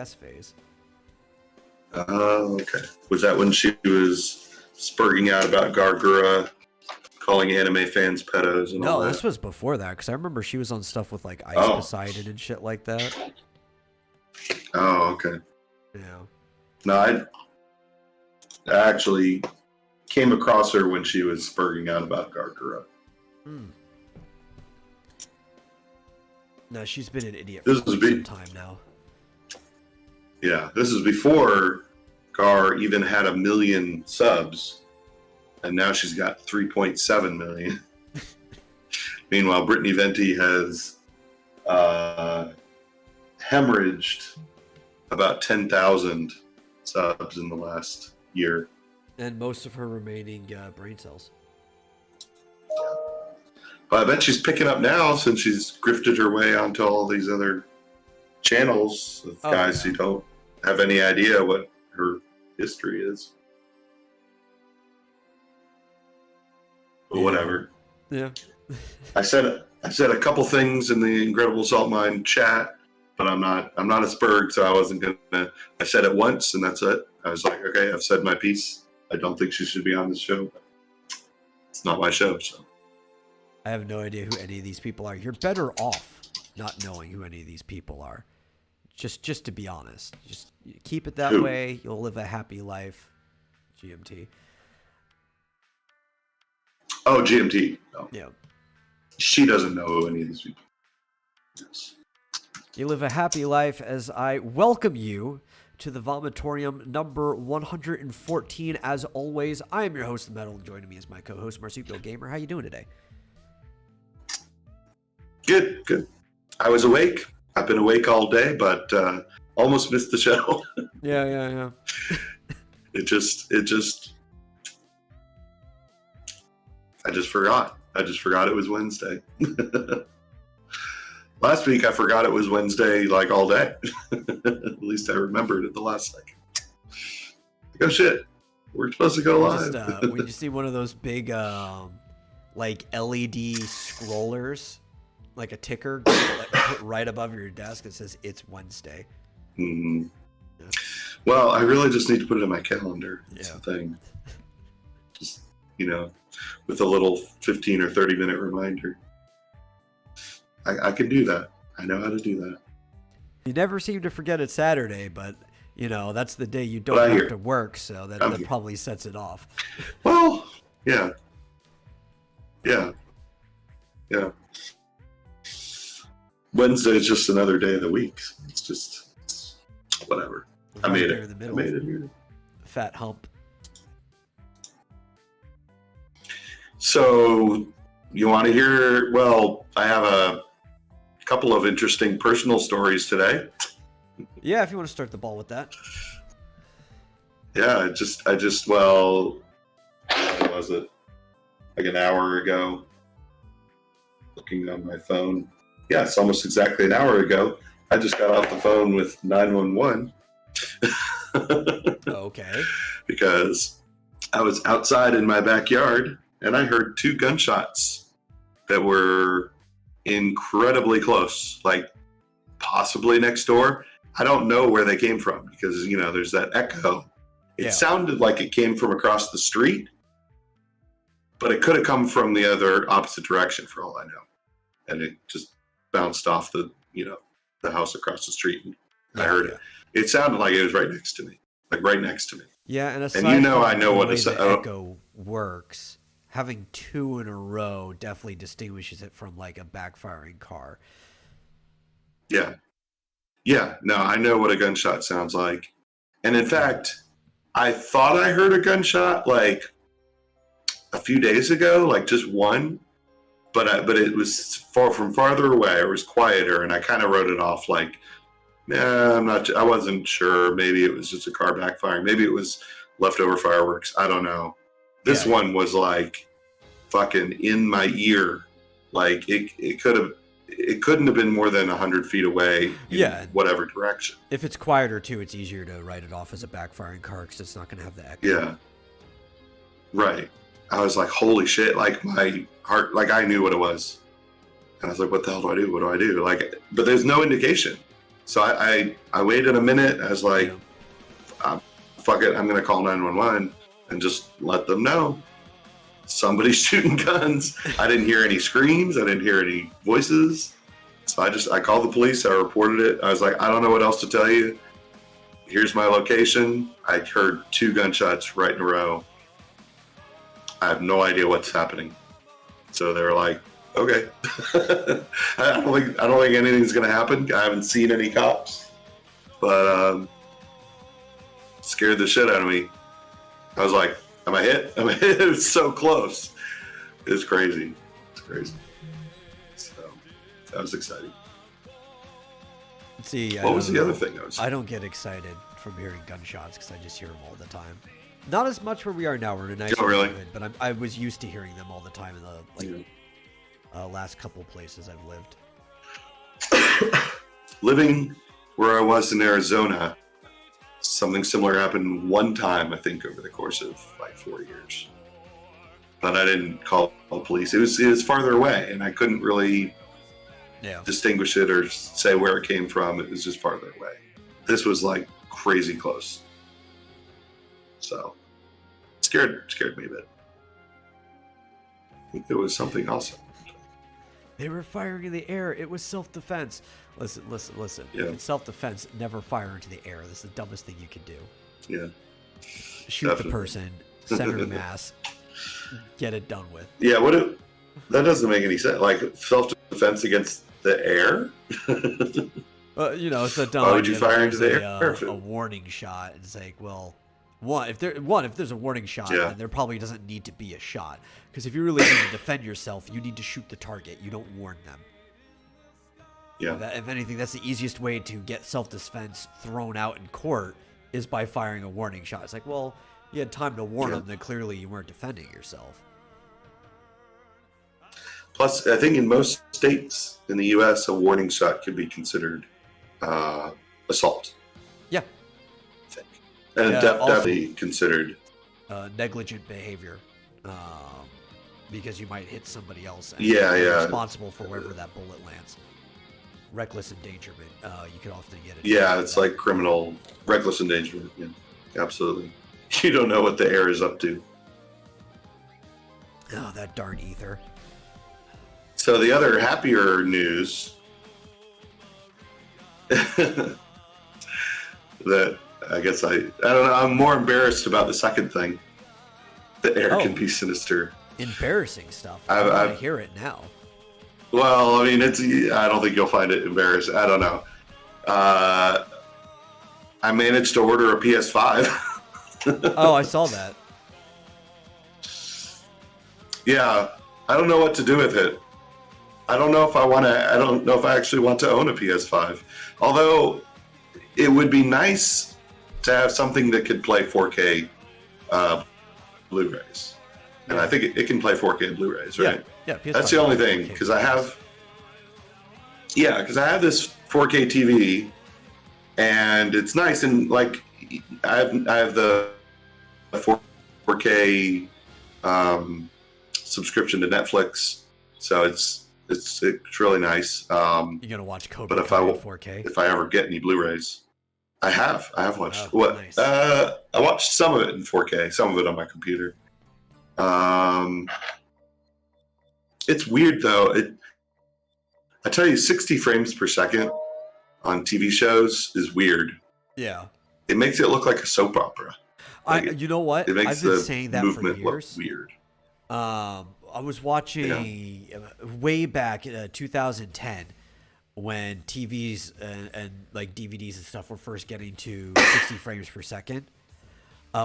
BS phase. Oh, okay. Was that when she was spurging out about Gargura, calling anime fans pedos and all that? No, this was before that, because I remember she was on stuff with like Ice Poseidon and shit like that. Oh, okay. Yeah. No, I actually came across her when she was spurging out about Gargura. No, she's been an idiot for some time now. Yeah, this is before Gar even had 1 million subs, and now she's got 3.7 million. Meanwhile, Brittany Venti has hemorrhaged about 10,000 subs in the last year. And most of her remaining brain cells. But I bet she's picking up now since she's grifted her way onto all these other channels of guys who don't have any idea what her history is. But whatever. Yeah. I said a couple things in the Incredible Salt Mine chat, but I'm not a Spurg, so I wasn't gonna. I said it once, and that's it. I was like, okay, I've said my piece. I don't think she should be on this show. But it's not my show, so. I have no idea who any of these people are. You're better off not knowing who any of these people are. Just to be honest, just keep it that way. You'll live a happy life. GMT. Oh, GMT. No. Yeah. She doesn't know who any of these people are. Yes. You live a happy life as I welcome you to the Vomitorium number 114. As always, I am your host, The Metal, and joining me is my co-host, Marsupial Gamer. How you doing today? Good. I was awake. I've been awake all day, but almost missed the show. Yeah. It just I just forgot. It was Wednesday. Last week I forgot it was Wednesday like all day. At least I remembered at the last second. Oh shit. We're supposed to go live. When you see one of those big like LED scrollers, like a ticker put right above your desk, it says it's Wednesday. Mm-hmm. Yeah. Well, I really just need to put it in my calendar. That's the thing. Just, with a little 15 or 30 minute reminder. I can do that. I know how to do that. You never seem to forget it's Saturday, but that's the day you don't have to work, so that probably sets it off. Well, yeah. Wednesday is just another day of the week. It's whatever. I made it. I made it here. Fat hump. So, you want to hear? Well, I have a couple of interesting personal stories today. Yeah, if you want to start the ball with that. Yeah, what was it? Like an hour ago. Looking on my phone. Yeah, it's almost exactly an hour ago. I just got off the phone with 911. Okay. Because I was outside in my backyard and I heard 2 gunshots that were incredibly close, like possibly next door. I don't know where they came from because, there's that echo. It sounded like it came from across the street, but it could have come from the other opposite direction for all I know. And it just bounced off the house across the street. And I heard it. It sounded like it was right next to me, Yeah, and I know what the echo works. Having 2 in a row definitely distinguishes it from like a backfiring car. Yeah. No, I know what a gunshot sounds like, and in fact, I thought I heard a gunshot like a few days ago, like just one. But it was from farther away. It was quieter, and I kind of wrote it off like, I wasn't sure. Maybe it was just a car backfiring. Maybe it was leftover fireworks. I don't know. This one was like fucking in my ear. Like it couldn't have been more than 100 feet away in whatever direction. If it's quieter too, it's easier to write it off as a backfiring car because it's not going to have the echo. Yeah. Right. I was like, holy shit, like my heart, like I knew what it was. And I was like, what the hell do I do? What do I do? Like, but there's no indication. So I waited a minute. I was like, fuck it, I'm going to call 911 and just let them know somebody's shooting guns. I didn't hear any screams. I didn't hear any voices. So I called the police. I reported it. I was like, I don't know what else to tell you. Here's my location. I heard 2 gunshots right in a row. I have no idea what's happening. So they were like, okay. I don't think anything's going to happen. I haven't seen any cops, but scared the shit out of me. I was like, am I hit? Am I hit? It was so close. It was crazy. It's crazy. So that was exciting. See, what was the other thing? I don't get excited from hearing gunshots because I just hear them all the time. Not as much where we are now. We're in a nice neighborhood, but I was used to hearing them all the time in the last couple places I've lived. Living where I was in Arizona, something similar happened one time, I think, over the course of like 4 years. But I didn't call the police. It was farther away, and I couldn't really distinguish it or say where it came from. It was just farther away. This was like crazy close. So scared me a bit. I think there was something else. They were firing in the air. It was self-defense. Listen. Yeah. If it's self-defense, never fire into the air. This is the dumbest thing you can do. Yeah. Shoot Definitely. The person, center mass, get it done with. Yeah, that doesn't make any sense. Like self-defense against the air? It's a dumb. Why would you fire into the air? A warning shot. It's like, well, if there's a warning shot, then there probably doesn't need to be a shot. Because if you really need to defend yourself, you need to shoot the target. You don't warn them. Yeah. If anything, that's the easiest way to get self-defense thrown out in court is by firing a warning shot. It's like, well, you had time to warn them, then clearly you weren't defending yourself. Plus, I think in most states in the U.S., a warning shot could be considered assault. Yeah. I think. And definitely considered negligent behavior. Because you might hit somebody else and be responsible for wherever that bullet lands. Reckless endangerment, you could often get it. Yeah, it's like criminal reckless endangerment. Yeah, absolutely. You don't know what the air is up to. Oh, that darn ether. So the other happier news that I guess I don't know, I'm more embarrassed about the second thing. The air can be sinister. Embarrassing stuff. I want to hear it now. Well, I mean, I don't think you'll find it embarrassing. I don't know. I managed to order a PS5. Oh, I saw that. Yeah, I don't know what to do with it. I don't know if I actually want to own a PS5. Although it would be nice to have something that could play 4K Blu-rays. And I think it can play 4K Blu-rays, right? Yeah. That's the only thing, because I have this 4K TV, and it's nice, and like I have the 4K subscription to Netflix, so it's really nice. You're gonna watch Cobra Kai in 4K? If I ever get any Blu-rays, I have watched. Nice. I watched some of it in 4K, some of it on my computer. It's weird though. I tell you, 60 frames per second on TV shows is weird. Yeah. It makes it look like a soap opera. You know what? It makes I've been saying that for years. Look weird. I was watching way back in 2010 when TVs and like DVDs and stuff were first getting to 60 frames per second.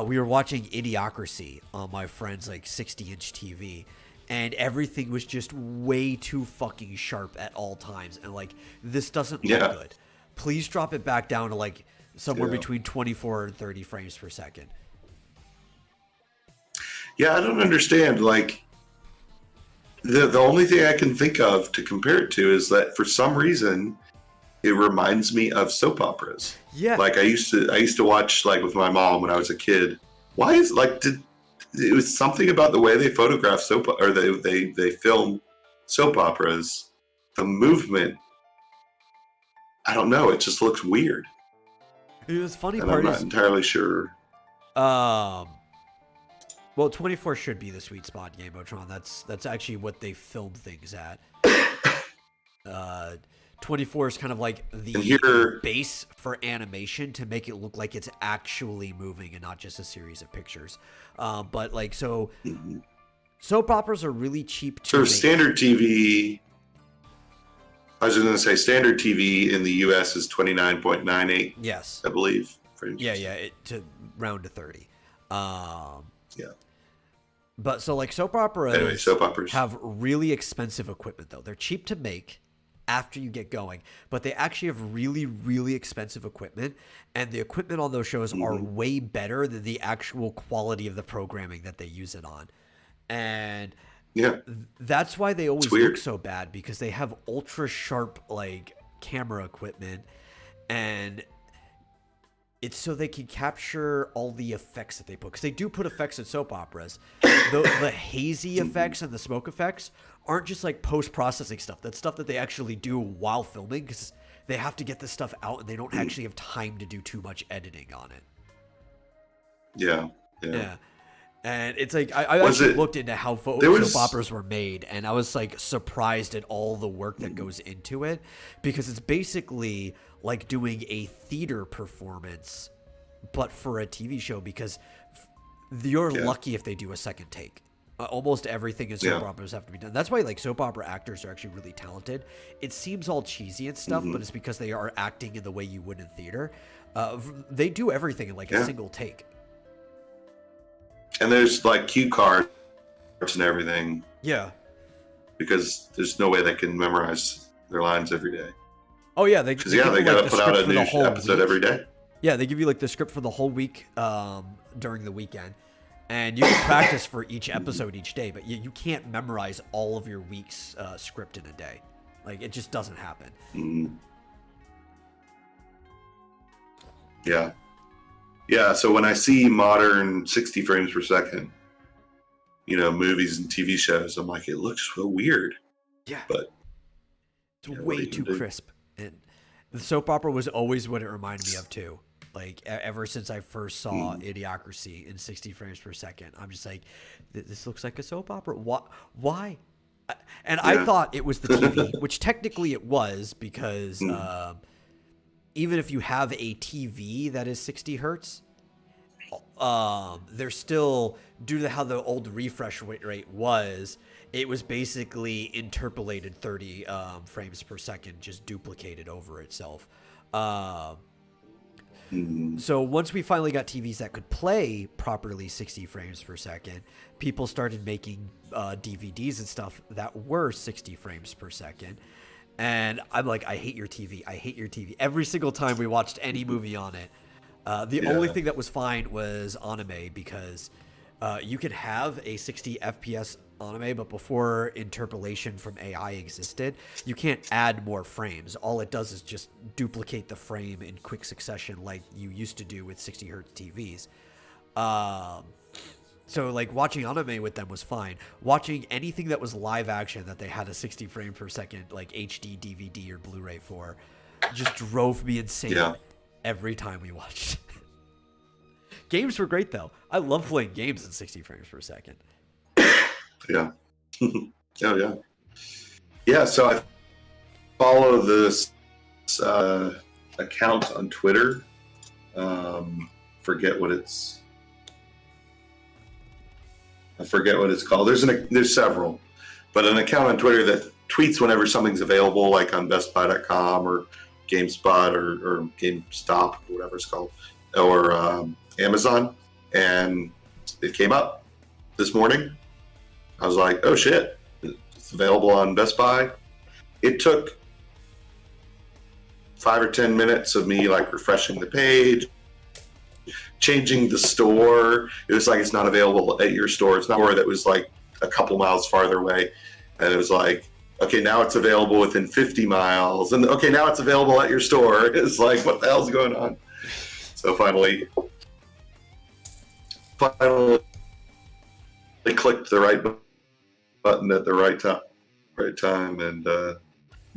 We were watching Idiocracy on my friend's like 60-inch TV, and everything was just way too fucking sharp at all times. And like, this doesn't look good. Please drop it back down to like somewhere between 24 and 30 frames per second. Yeah, I don't understand. Like, the only thing I can think of to compare it to is that for some reason it reminds me of soap operas. Yeah. Like I used to watch like with my mom when I was a kid. Why is it was something about the way they photograph they film soap operas. The movement, I don't know. It just looks weird. The funny And part I'm not entirely sure. well, 24 should be the sweet spot, Gamotron. That's actually what they filmed things at. 24 is kind of like the base for animation to make it look like it's actually moving and not just a series of pictures. But like, so soap operas are really cheap to make. Standard TV, I was just going to say standard TV in the US is 29.98. Yes. I believe. Yeah, to round to 30. Yeah. But so like soap operas have really expensive equipment though. They're cheap to make after you get going, but they actually have really, really expensive equipment, and the equipment on those shows are way better than the actual quality of the programming that they use it on. And that's why they always look so bad, because they have ultra sharp like camera equipment, and it's so they can capture all the effects that they put, because they do put effects in soap operas. The hazy effects and the smoke effects aren't just like post-processing stuff. That's stuff that they actually do while filming, because they have to get this stuff out and they don't actually have time to do too much editing on it. Yeah. And it's like, I actually looked into how soap operas were made, and I was like surprised at all the work that goes into it, because it's basically like doing a theater performance, but for a TV show, because you're lucky if they do a second take. Almost everything in soap operas have to be done. That's why like soap opera actors are actually really talented. It seems all cheesy and stuff, but it's because they are acting in the way you would in theater. They do everything in like a single take. And there's like cue cards and everything. Yeah. Because there's no way they can memorize their lines every day. Oh yeah, they got to put out a new episode every day. Yeah, they give you like the script for the whole week during the weekend, and you can practice for each episode each day, but you can't memorize all of your week's script in a day. Like, it just doesn't happen. Yeah, so when I see modern 60 frames per second, movies and TV shows, I'm like, it looks so weird. Yeah. But it's way too crisp. And the soap opera was always what it reminded me of too. Like, ever since I first saw Idiocracy in 60 frames per second, I'm just like, this looks like a soap opera. Why? And I thought it was the TV, which technically it was, because even if you have a TV that is 60 hertz, they're still, due to how the old refresh rate was, it was basically interpolated 30 frames per second, just duplicated over itself. So once we finally got TVs that could play properly 60 frames per second, people started making DVDs and stuff that were 60 frames per second. And I'm like, I hate your TV. I hate your TV. Every single time we watched any movie on it, the only thing that was fine was anime, because you could have a 60 FPS anime, but before interpolation from AI existed, you can't add more frames. All it does is just duplicate the frame in quick succession like you used to do with 60 hertz TVs. So like watching anime with them was fine. Watching anything that was live action that they had a 60 frame per second like HD DVD or Blu-ray for just drove me insane every time we watched. Games were great though. I love playing games in 60 frames per second. Yeah. Yeah, so I follow this account on Twitter. Forget what it's called. There's several, but an account on Twitter that tweets whenever something's available, like on BestBuy.com or GameSpot or GameStop, or whatever it's called, or Amazon, and it came up this morning. I was like, oh shit, it's available on Best Buy. It took 5 or 10 minutes of me like refreshing the page, changing the store. It was like, it's not available at your store. It's not where that was like a couple miles farther away. And it was like, okay, now it's available within 50 miles. And okay, now it's available at your store. It's like, what the hell's going on? So finally they clicked the right button at the right time and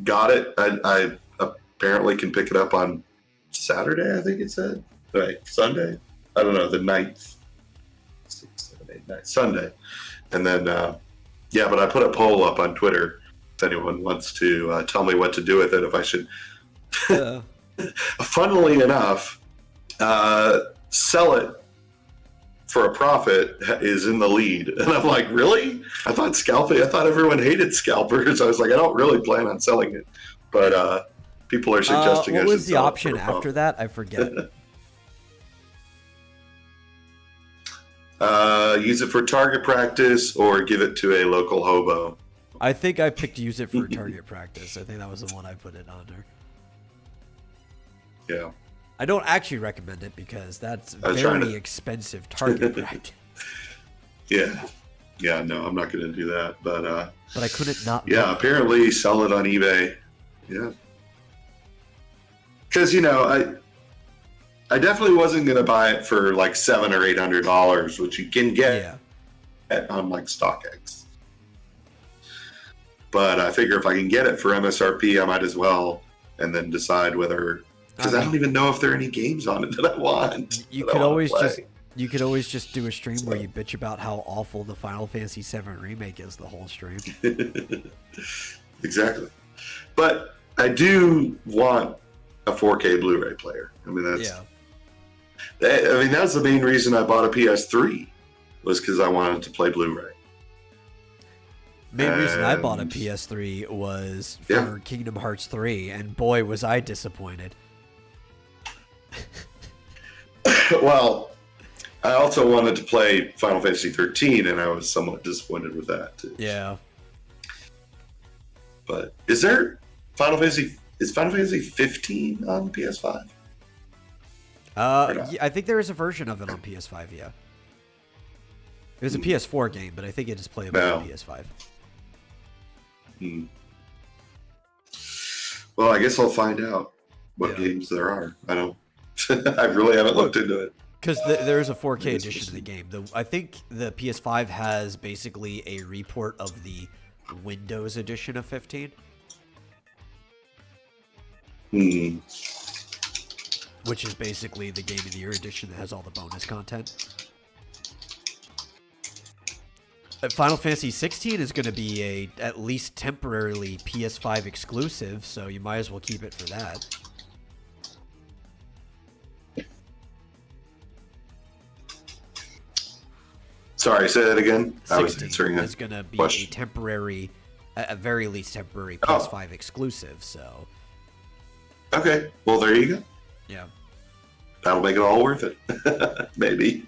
got it. I apparently can pick it up on Saturday, I think it said. Right, Sunday? I don't know, the 9th. 6, 7, 8, 9, Sunday. And then, yeah, but I put a poll up on Twitter if anyone wants to tell me what to do with it, if I should. Funnily enough, sell it for a profit is in the lead. And I'm like, really? I thought everyone hated scalpers. I was like, I don't really plan on selling it. But people are suggesting what I should was the sell it option for a after profit. that? I forget. Use it for target practice or give it to a local hobo. I think I picked use it for target practice. I think that was the one I put it under. Yeah. I don't actually recommend it because that's very expensive target practice. Yeah. Yeah, no, I'm not going to do that. But I couldn't not. Yeah, apparently sell it on eBay. Yeah. Because, you know, I definitely wasn't going to buy it for like $700 or $800, which you can get on like StockX. But I figure if I can get it for MSRP, I might as well, and then decide whether, because I don't even know if there are any games on it that I want. You could always just do a stream where you bitch about how awful the Final Fantasy VII remake is the whole stream. Exactly. But I do want a 4K Blu-ray player. I mean, that's the main reason I bought a PS3 was because I wanted to play Blu-ray. Main reason I bought a PS3 was for Kingdom Hearts 3, and boy, was I disappointed. Well, I also wanted to play Final Fantasy 13, and I was somewhat disappointed with that too. Yeah. But is Final Fantasy 15 on PS5? I think there is a version of it on PS5, yeah. It was a PS4 game, but I think it is playable on PS5. Well, I guess I'll find out what games there are. I don't. I really haven't looked into it. Because there is a 4K edition of the game. I think the PS5 has basically a report of the Windows edition of 15. Which is basically the Game of the Year edition that has all the bonus content. Final Fantasy 16 is going to be at least temporarily PS5 exclusive, so you might as well keep it for that. Sorry, say that again. 16 is going to be a temporary, at very least temporary PS5 exclusive, so. Okay, well there you go. Yeah. That'll make it all worth it. Maybe.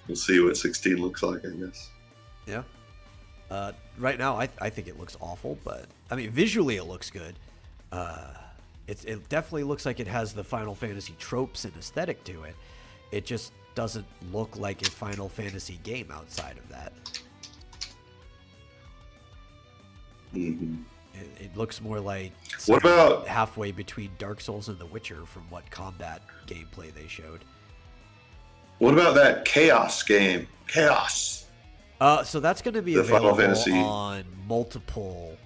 We'll see what 16 looks like, I guess. Yeah. Right now, I think it looks awful, but I mean, visually it looks good. It definitely looks like it has the Final Fantasy tropes and aesthetic to it. It just doesn't look like a Final Fantasy game outside of that. It looks more like what about halfway between Dark Souls and The Witcher from what combat gameplay they showed. What about that Chaos game? Chaos. So that's going to be available on multiple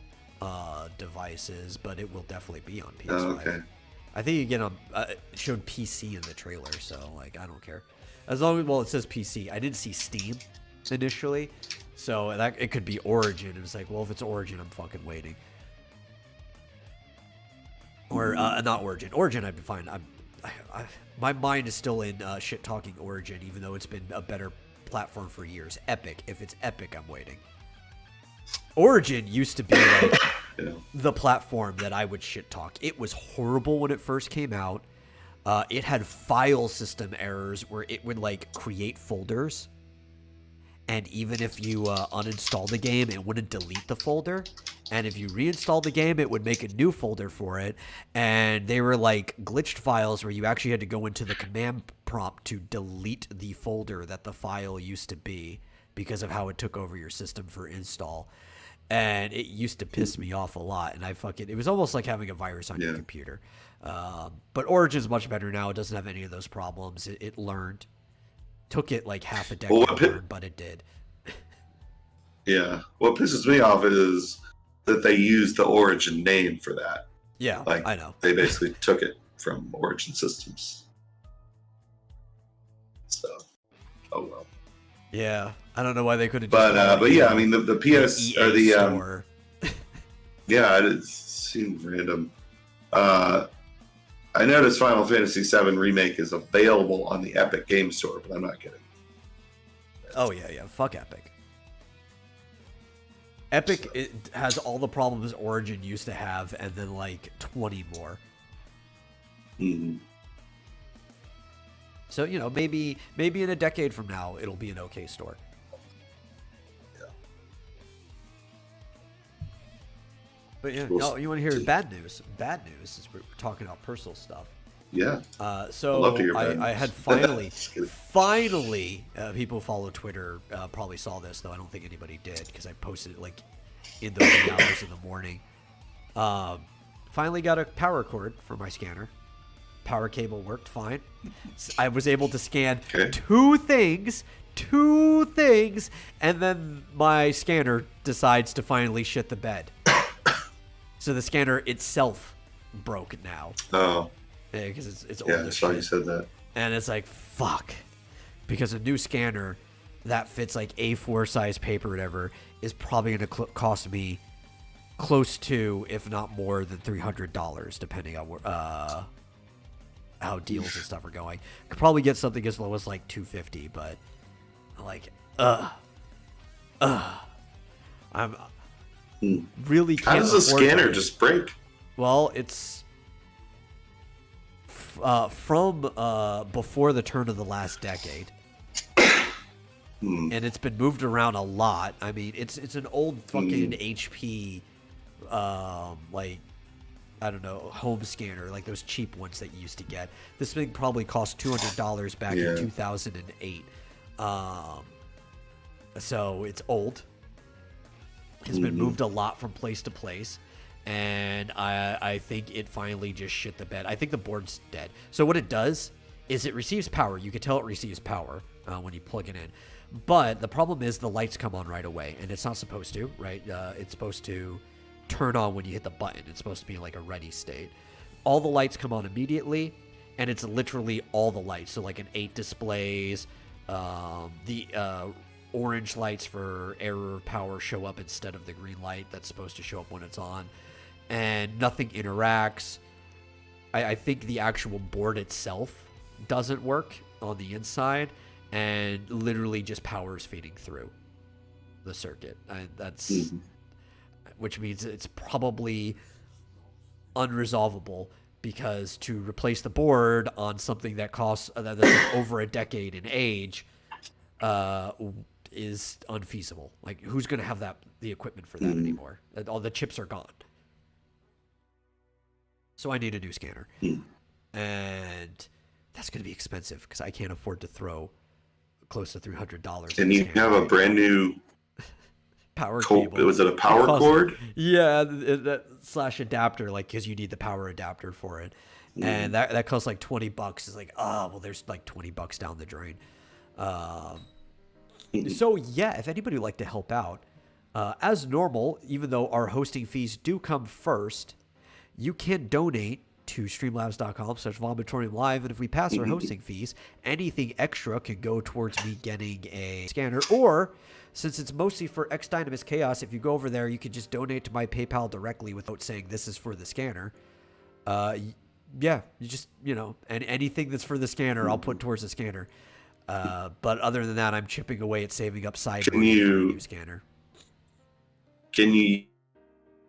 devices, but it will definitely be on PS5. Oh, okay. I think you get on. It showed PC in the trailer, so like I don't care. As long as it says PC. I didn't see Steam initially, so that it could be Origin. It was like, well, if it's Origin, I'm fucking waiting. Or not Origin. Origin, I'd be fine. My mind is still in shit-talking Origin, even though it's been a better platform for years. Epic. If it's Epic, I'm waiting. Origin used to be like the platform that I would shit-talk. It was horrible when it first came out. It had file system errors where it would like create folders. And even if you uninstall the game, it wouldn't delete the folder. And if you reinstall the game, it would make a new folder for it. And they were like glitched files where you actually had to go into the command prompt to delete the folder that the file used to be because of how it took over your system for install. And it used to piss me off a lot. And it was almost like having a virus on your computer. But Origin's much better now. It doesn't have any of those problems. It learned. Took it like half a decade to learn, but it did. Yeah. What pisses me off is that they used the Origin name for that. Yeah, Like, I know. they basically took it from Origin Systems. So, oh well. Yeah, I don't know why they couldn't just But yeah, I mean the PS or the store. yeah, it seems random. I noticed Final Fantasy VII Remake is available on the Epic Game Store, but I'm not kidding. Oh yeah, fuck Epic. Epic it has all the problems Origin used to have, and then like 20 more. Mm-hmm. So maybe in a decade from now it'll be an okay store. Yeah. But yeah, no, you want to hear bad news? Bad news is we're talking about personal stuff. Yeah. So I'd love to hear I had finally, people who follow Twitter probably saw this, though I don't think anybody did because I posted it like in the wee hours in the morning. Finally got a power cord for my scanner. Power cable worked fine. I was able to scan two things, and then my scanner decides to finally shit the bed. So the scanner itself broke now. Oh. Yeah, because it's yeah, I saw you said that. And it's like, fuck. Because a new scanner that fits like A4 size paper or whatever is probably going to cost me close to, if not more than $300, depending on how deals and stuff are going. Could probably get something as low as like $250, but like, I'm really can't. How does the scanner just break? Well, it's from before the turn of the last decade. And it's been moved around a lot. I mean, it's an old fucking HP, like, I don't know, home scanner, like those cheap ones that you used to get. This thing probably cost $200 back in 2008. So it's old. It's been moved a lot from place to place. And I think it finally just shit the bed. I think the board's dead. So what it does is it receives power. You can tell it receives power when you plug it in. But the problem is the lights come on right away, and it's not supposed to, right? It's supposed to turn on when you hit the button. It's supposed to be like a ready state. All the lights come on immediately, and it's literally all the lights. So like an 8 displays, the orange lights for error of power show up instead of the green light that's supposed to show up when it's on. And nothing interacts. I think the actual board itself doesn't work on the inside, and literally just power is feeding through the circuit. Which means it's probably unresolvable, because to replace the board on something that costs that's like over a decade in age is unfeasible. Like, who's going to have the equipment for that anymore? All the chips are gone. So I need a new scanner. And that's going to be expensive because I can't afford to throw close to $300. And you have a brand new power cable. Was it a power cord? Yeah, that / adapter, like, because you need the power adapter for it. And that costs like $20. It's like, oh, well, there's like $20 down the drain. So yeah, if anybody would like to help out, as normal, even though our hosting fees do come first, you can donate to streamlabs.com/Vomitorium Live, and if we pass our hosting fees, anything extra can go towards me getting a scanner. Or, since it's mostly for X Dynamis Chaos, if you go over there, you can just donate to my PayPal directly without saying this is for the scanner. Yeah, you just, and anything that's for the scanner, I'll put towards the scanner. But other than that, I'm chipping away at saving up side money for a new scanner. Can you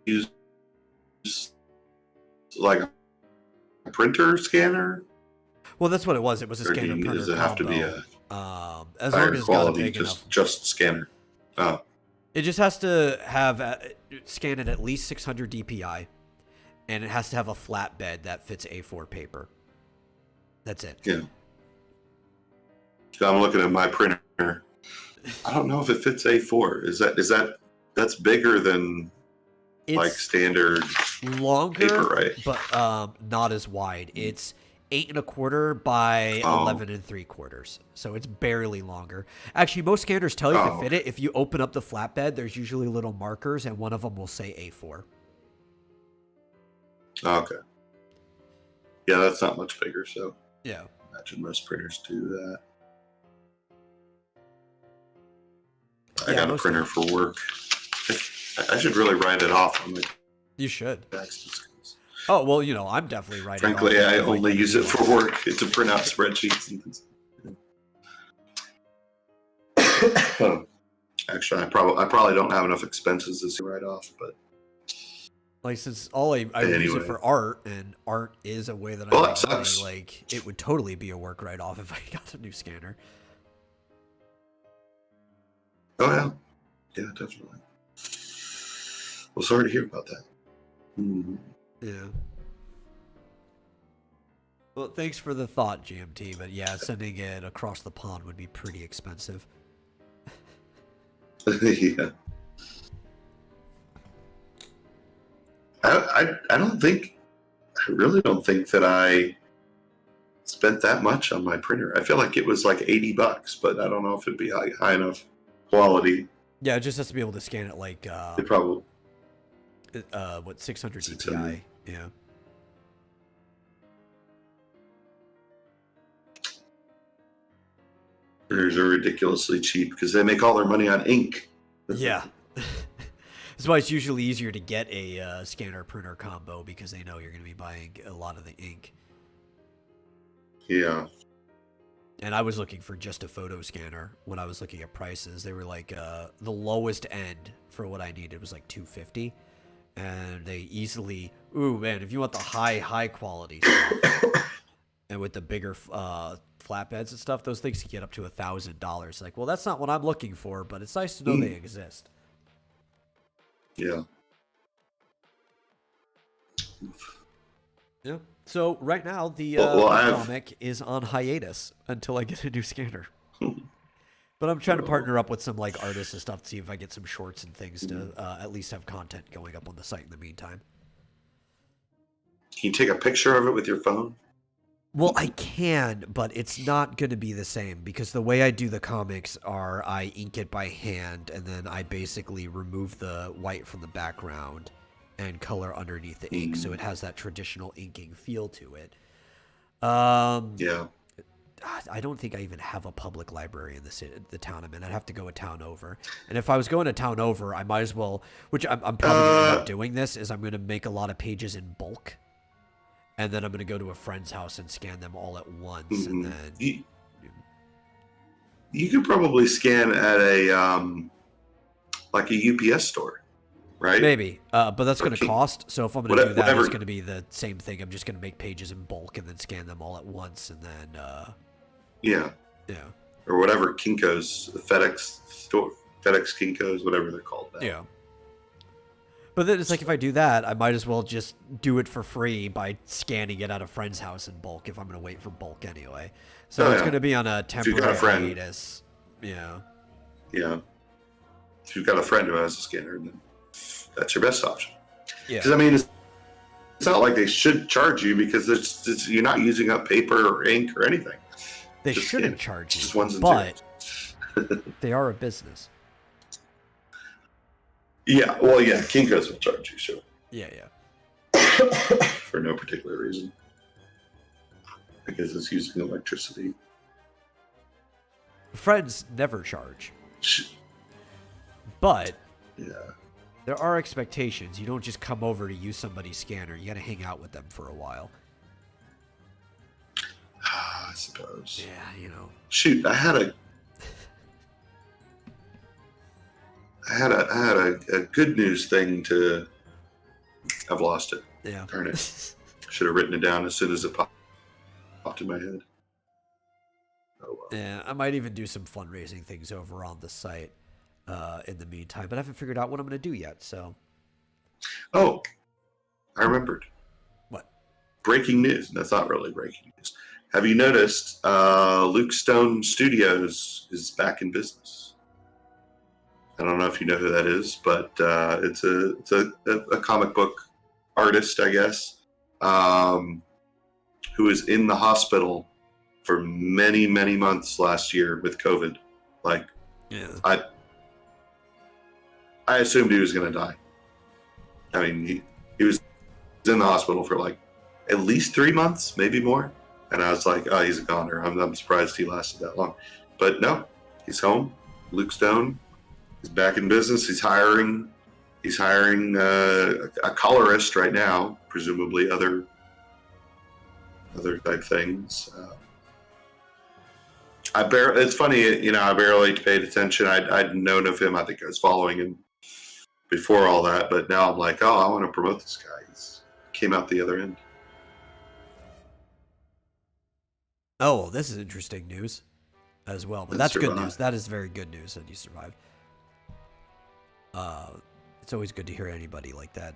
use like a printer scanner? Well, that's what it was. It was a scanner printer. Does it have to be a as long as it's got a big enough, just scanner? Oh, it just has to have scan it at least 600 DPI, and it has to have a flat bed that fits A4 paper. That's it. Yeah. So I'm looking at my printer. I don't know if it fits A4. That's bigger than like standard longer paper, right? But not as wide. It's 8 1/4 by 11 3/4. So it's barely longer. Actually, most scanners tell you to fit it. If you open up the flatbed, there's usually little markers, and one of them will say A4. Okay. Yeah, that's not much bigger, so Yeah. I imagine most printers do that. I got a printer for work. I should really write it off on my You should. taxes. Oh, well, you know, I'm definitely writing Frankly, off I if only get use it for work to print out spreadsheets and things. Actually, I probably don't have enough expenses to write off, but like, since all I use it for art, and art is a way that I make money, like, it would totally be a work write-off if I got a new scanner. Oh yeah, yeah, definitely. Well, sorry to hear about that. Yeah. Well, thanks for the thought, GMT, but yeah, sending it across the pond would be pretty expensive. Yeah. I really don't think that I spent that much on my printer. I feel like it was like $80, but I don't know if it'd be high enough quality. Yeah, it just has to be able to scan it like it probably 600 600. DPI. Yeah. Printers are ridiculously cheap because they make all their money on ink. Yeah. That's why it's usually easier to get a scanner printer combo, because they know you're going to be buying a lot of the ink. Yeah. And I was looking for just a photo scanner when I was looking at prices. They were like the lowest end for what I needed was like $250, and they easily, ooh man, if you want the high quality stuff, and with the bigger flatbeds and stuff, those things can get up to $1,000. Like, well, that's not what I'm looking for, but it's nice to know they exist. Yeah. Yeah. So right now the comic is on hiatus until I get a new scanner. But I'm trying to partner up with some like artists and stuff to see if I get some shorts and things to at least have content going up on the site in the meantime. Can you take a picture of it with your phone? Well, I can, but it's not going to be the same, because the way I do the comics are I ink it by hand, and then I basically remove the white from the background and color underneath the ink, so it has that traditional inking feel to it. Yeah. I don't think I even have a public library in the town I'm in. I'd have to go a town over. And if I was going a town over, I might as well, which I'm probably going to end up doing this, is I'm going to make a lot of pages in bulk. And then I'm going to go to a friend's house and scan them all at once. And then you could probably scan at a like a UPS store, right? Maybe, but that's going to cost. So if I'm going to do that, whatever. It's going to be the same thing. I'm just going to make pages in bulk and then scan them all at once, and then yeah, or whatever Kinko's, the FedEx store, FedEx Kinko's, whatever they're called now. Yeah. But then it's like, if I do that, I might as well just do it for free by scanning it at a friend's house in bulk if I'm going to wait for bulk anyway. So it's going to be on a temporary hiatus. Yeah. Yeah. If you've got a friend who has a scanner, then that's your best option. Yeah. Because, I mean, it's not like they should charge you, because you're not using up paper or ink or anything. They shouldn't charge you, just ones and but they are a business. Yeah, well, yeah, Kinko's will charge you, sure. Yeah. For no particular reason. Because it's using electricity. Friends never charge. But yeah, there are expectations. You don't just come over to use somebody's scanner. You got to hang out with them for a while. I suppose. Yeah, you know. Shoot, I had a good news thing to. I've lost it. Yeah. Darn it. Should have written it down as soon as it popped in my head. Oh, well. Yeah, I might even do some fundraising things over on the site in the meantime, but I haven't figured out what I'm going to do yet, so. Oh, I remembered. What? Breaking news. That's not really breaking news. Have you noticed Luke Stone Studios is back in business? I don't know if you know who that is, but it's a comic book artist, I guess, who was in the hospital for many, many months last year with COVID. Like, yeah, I assumed he was going to die. I mean, he was in the hospital for like at least 3 months, maybe more. And I was like, oh, he's a goner. I'm surprised he lasted that long. But no, he's home. Luke Stone, he's back in business. He's hiring a colorist right now, presumably other type things. It's funny, I barely paid attention. I'd known of him. I think I was following him before all that, but now I'm like, oh, I want to promote this guy. He's came out the other end. Oh, well, this is interesting news as well. But that's good news. That is very good news that you survived. It's always good to hear anybody like that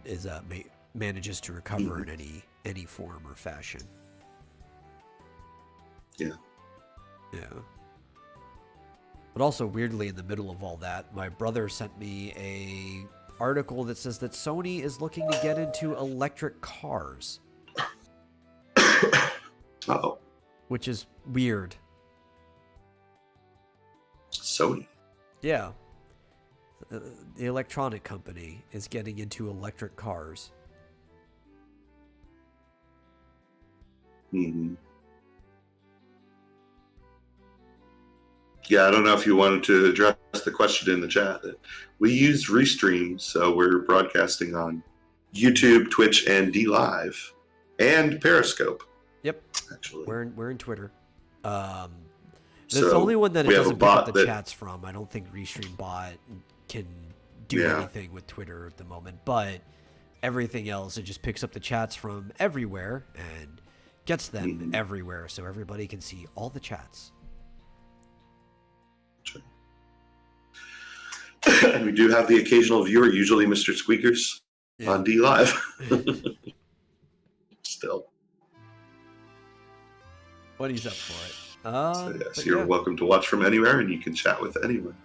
manages to recover in any form or fashion. Yeah. Yeah. But also, weirdly, in the middle of all that, my brother sent me a article that says that Sony is looking to get into electric cars. Uh-oh. Which is weird. Sony? Yeah. The electronic company is getting into electric cars. Mm-hmm. Yeah, I don't know if you wanted to address the question in the chat. We use Restream, so we're broadcasting on YouTube, Twitch, and DLive, and Periscope. Yep, actually, we're in Twitter. That's the only one that it doesn't pick up the chats from. I don't think Restream bot can do anything with Twitter at the moment, but everything else, it just picks up the chats from everywhere and gets them everywhere, so everybody can see all the chats. And we do have the occasional viewer, usually Mr. Squeakers, on DLive. Still. What he's up for it. So yes, you're welcome to watch from anywhere, and you can chat with anyone.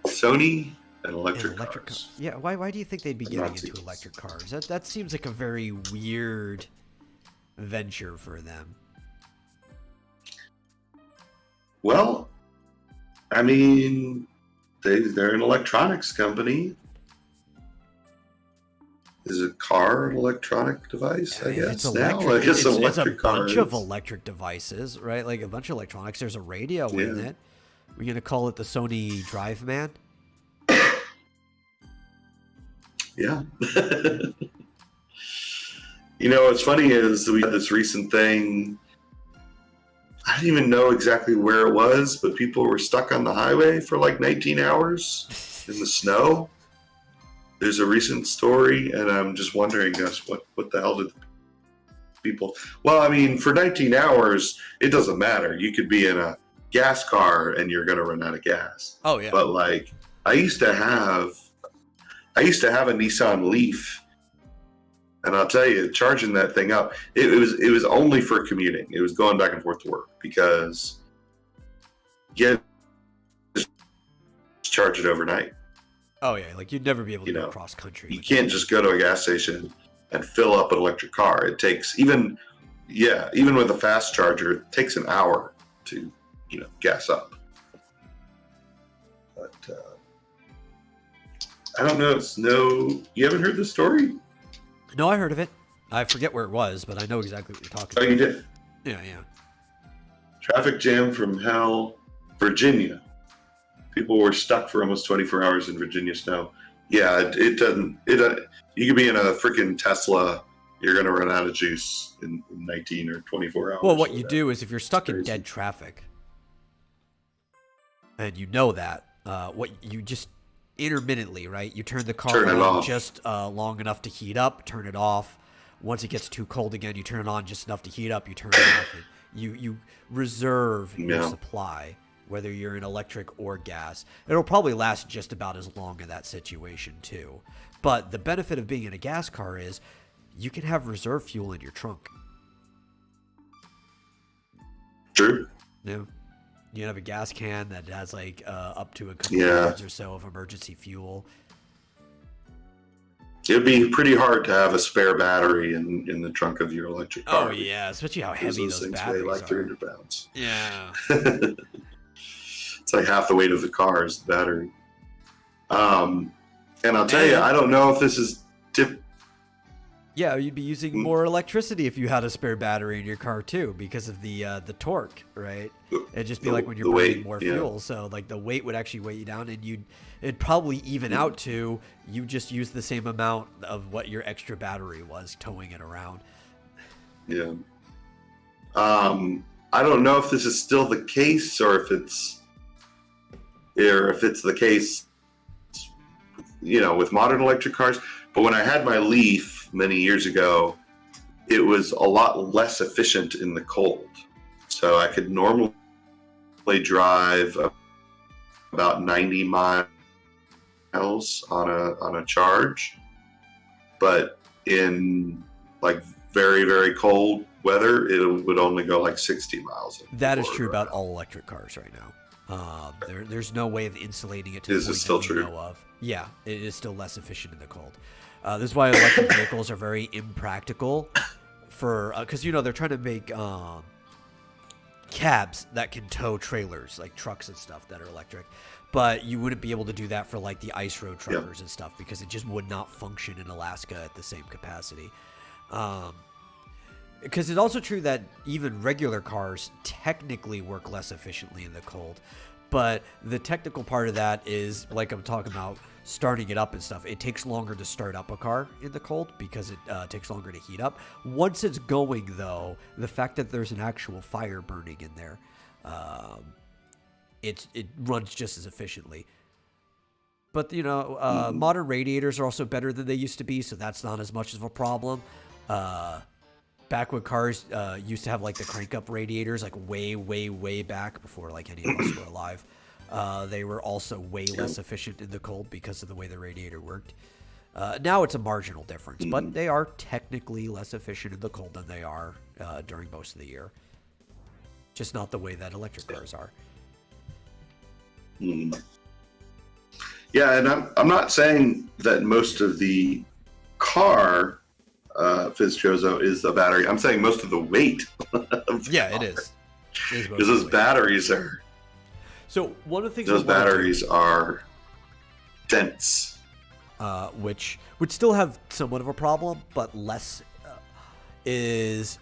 Sony and electric cars. Yeah, why do you think they'd be getting into electric cars? That seems like a very weird venture for them. Well, I mean, they're an electronics company. Is a car an electronic device? I guess it's a bunch of electric devices, right? Like a bunch of electronics. There's a radio in it. We're gonna call it the Sony Drive Man. Yeah. What's funny is we had this recent thing. I didn't even know exactly where it was, but people were stuck on the highway for like 19 hours in the snow. There's a recent story, and I'm just wondering, what the hell did people... Well, I mean, for 19 hours, it doesn't matter. You could be in a gas car, and you're going to run out of gas. Oh, yeah. But, like, I used to have a Nissan Leaf, and I'll tell you, charging that thing up, it was only for commuting. It was going back and forth to work, because you just charge it overnight. Oh yeah, like you'd never be able to go cross country. You can't just go to a gas station and fill up an electric car. It takes even with a fast charger, it takes an hour to gas up. But I don't know. You haven't heard this story? No, I heard of it. I forget where it was, but I know exactly what you're talking about. Oh, you did? Yeah. Traffic jam from hell, Virginia. People were stuck for almost 24 hours in Virginia snow. Yeah, it doesn't. You could be in a freaking Tesla. You're going to run out of juice in 19 or 24 hours. Well, what you do is if you're stuck in dead traffic, and you know that, what you just intermittently, right? You turn the car on just long enough to heat up, turn it off. Once it gets too cold again, you turn it on just enough to heat up, you turn it off. You reserve your supply, whether you're in electric or gas. It'll probably last just about as long in that situation too. But the benefit of being in a gas car is you can have reserve fuel in your trunk. True. Yeah. You have a gas can that has like up to a couple yards or so of emergency fuel. It'd be pretty hard to have a spare battery in the trunk of your electric car. Oh yeah, especially how heavy those batteries weigh like 300 pounds. Yeah. It's like half the weight of the car is the battery. And I'll tell you, I don't know if this is Yeah, you'd be using more electricity if you had a spare battery in your car too, because of the torque, right? It'd just be like when you're burning weight, more fuel, so like the weight would actually weigh you down, and it'd probably even out to you just use the same amount of what your extra battery was towing it around. Yeah. I don't know if this is still the case or if it's the case, with modern electric cars. But when I had my Leaf many years ago, it was a lot less efficient in the cold. So I could normally drive about 90 miles on a charge, but in like very, very cold weather, it would only go like 60 miles. That is true about all electric cars right now. There's no way of insulating it to the point still that true? we know of. Yeah, it is still less efficient in the cold. This is why electric vehicles are very impractical because they're trying to make cabs that can tow trailers, like trucks and stuff that are electric. But you wouldn't be able to do that for like the ice road truckers and stuff, because it just would not function in Alaska at the same capacity. Because it's also true that even regular cars technically work less efficiently in the cold. But the technical part of that is, like I'm talking about, starting it up and stuff. It takes longer to start up a car in the cold because it takes longer to heat up. Once it's going, though, the fact that there's an actual fire burning in there, it runs just as efficiently. But, modern radiators are also better than they used to be, so that's not as much of a problem. Back when cars used to have like the crank up radiators, like way, way, way back before like any of us were alive, they were also way less efficient in the cold because of the way the radiator worked. Now it's a marginal difference, but they are technically less efficient in the cold than they are during most of the year. Just not the way that electric cars are. Yeah, and I'm not saying that most of the car Fitzjozo is the battery. I'm saying most of the weight of the car. It is. Because those batteries are... So one of the things... Those batteries are dense. Which would still have somewhat of a problem, but less is...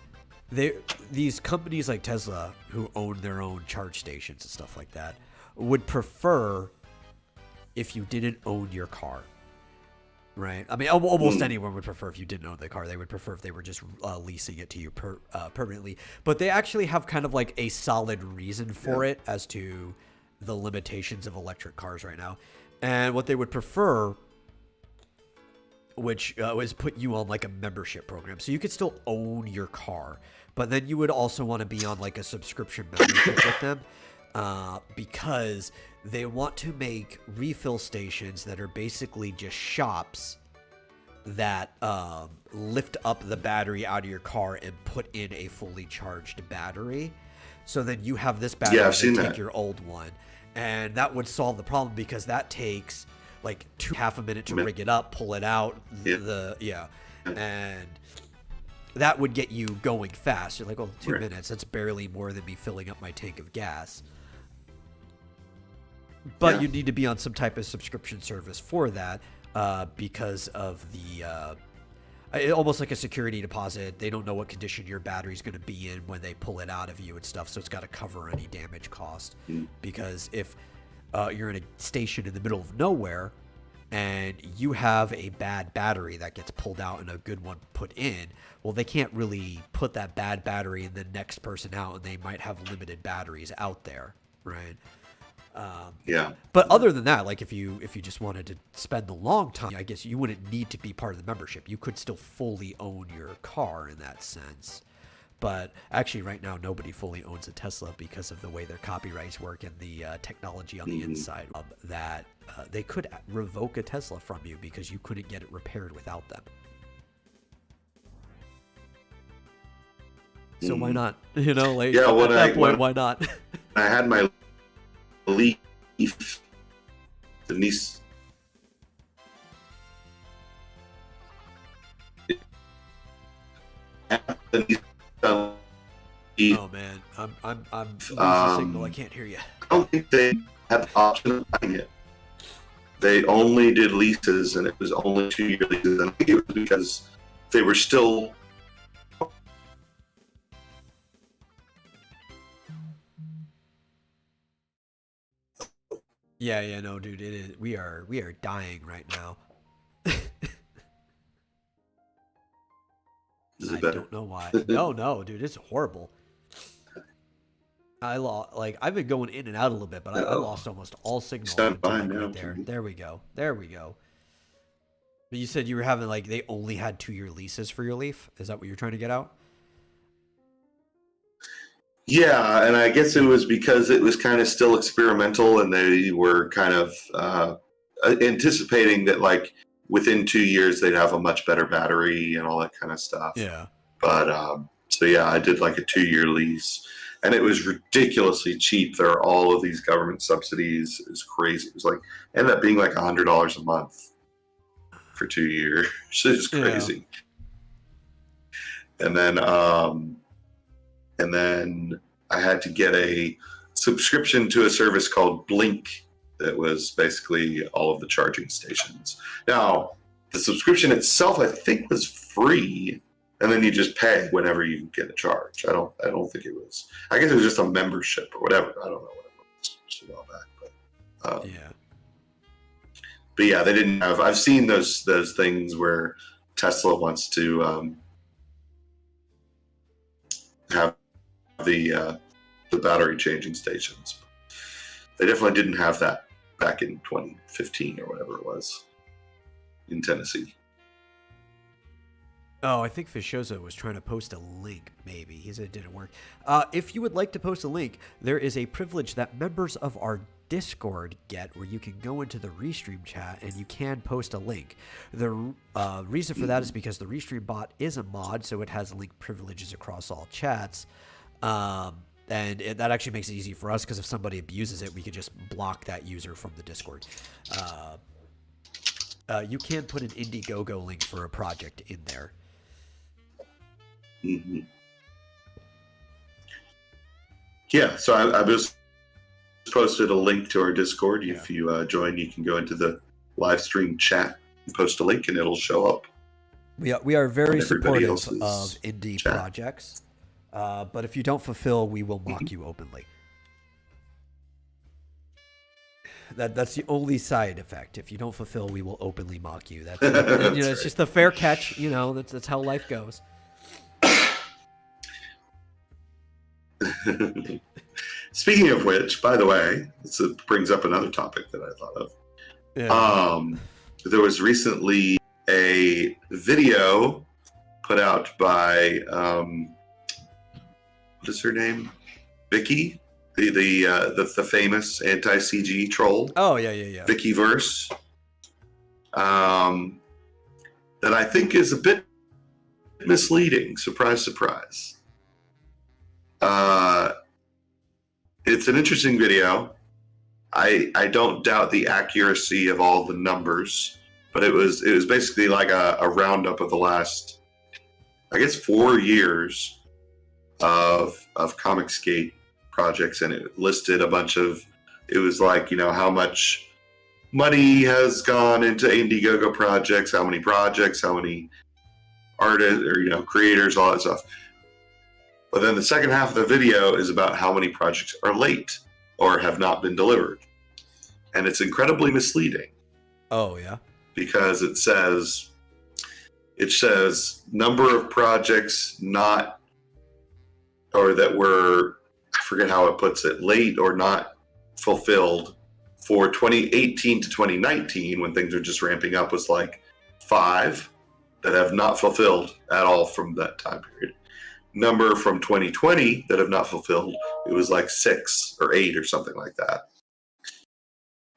These companies like Tesla, who own their own charge stations and stuff like that, would prefer if you didn't own your car. Right. I mean, almost anyone would prefer if you didn't own the car. They would prefer if they were just leasing it to you permanently. But they actually have kind of like a solid reason for it as to the limitations of electric cars right now. And what they would prefer, which is put you on like a membership program. So you could still own your car, but then you would also want to be on like a subscription membership with them. Because they want to make refill stations that are basically just shops that lift up the battery out of your car and put in a fully charged battery. So then you have this battery and take your old one. And that would solve the problem, because that takes like half a minute to rig it up, pull it out. And that would get you going fast. You're like, 2 minutes. That's barely more than me filling up my tank of gas. But you need to be on some type of subscription service for that, because of the almost like a security deposit. They don't know what condition your battery's going to be in when they pull it out of you and stuff, so it's got to cover any damage cost. Because if you're in a station in the middle of nowhere and you have a bad battery that gets pulled out and a good one put in, well, they can't really put that bad battery in the next person out, and they might have limited batteries out there, right? But other than that, like if you just wanted to spend the long time, I guess you wouldn't need to be part of the membership. You could still fully own your car in that sense. But actually right now, nobody fully owns a Tesla because of the way their copyrights work and the technology on the inside, that they could revoke a Tesla from you because you couldn't get it repaired without them. So why not? At that point, why not? I had my Leaf, the niece. Oh man, I'm losing signal. I can't hear you. I don't think they had the option of buying it. They only did leases, and it was only 2-year leases. And I think it was because they were still. Yeah, no, dude, it is. We are dying right now. Is I it better? don't know why. No, dude, it's horrible. I've been going in and out a little bit, but I lost almost all signal Sound until fine like now, right there. Jimmy. There we go. But you said you were having like they only had 2-year leases for your Leaf. Is that what you're trying to get out? Yeah, and I guess it was because it was kind of still experimental, and they were kind of anticipating that like within 2 years they'd have a much better battery and all that kind of stuff. Yeah. But so yeah, I did like a 2-year lease, and it was ridiculously cheap. There are all of these government subsidies. It was crazy. It was like ended up being like $100 a month for 2 years. It's crazy. Yeah. And then I had to get a subscription to a service called Blink that was basically all of the charging stations. Now, the subscription itself, I think, was free, and then you just pay whenever you get a charge. I don't think it was. I guess it was just a membership or whatever. I don't know what it was. It's a while back, but Yeah. But yeah, they didn't have. I've seen those things where Tesla wants to have the battery changing stations. They definitely didn't have that back in 2015 or whatever it was in Tennessee. Oh, I think Fishosa was trying to post a link, maybe. He said it didn't work. If you would like to post a link, there is a privilege that members of our Discord get where you can go into the Restream chat and you can post a link. The reason for that is because the Restream bot is a mod, so it has link privileges across all chats. And that actually makes it easy for us because if somebody abuses it, we could just block that user from the Discord. You can put an Indiegogo link for a project in there. Mm-hmm. Yeah, so I was posted a link to our Discord. Yeah. If you join, you can go into the live stream chat and post a link, and it'll show up. We are very supportive of indie projects, but if you don't fulfill, we will mock you openly. That's the only side effect. If you don't fulfill, we will openly mock you. That's it's just a fair catch. That's how life goes. Speaking of which, by the way, this brings up another topic that I thought of. Yeah. There was recently a video put out by what is her name? Vicky, the famous AntiCG troll. Oh yeah. Vicky verse. That I think is a bit misleading. Surprise, surprise. It's an interesting video. I don't doubt the accuracy of all the numbers, but it was basically like a roundup of the last, I guess, 4 years of Comicsgate projects, and it listed a bunch of. It was like how much money has gone into Indiegogo projects, how many projects, how many artists or creators, all that stuff. But then the second half of the video is about how many projects are late or have not been delivered. And it's incredibly misleading. Oh, yeah? Because it says number of projects not, or that were, I forget how it puts it, late or not fulfilled for 2018 to 2019 when things are just ramping up was like 5 that have not fulfilled at all from that time period. Number from 2020 that have not fulfilled, it was like 6 or 8 or something like that.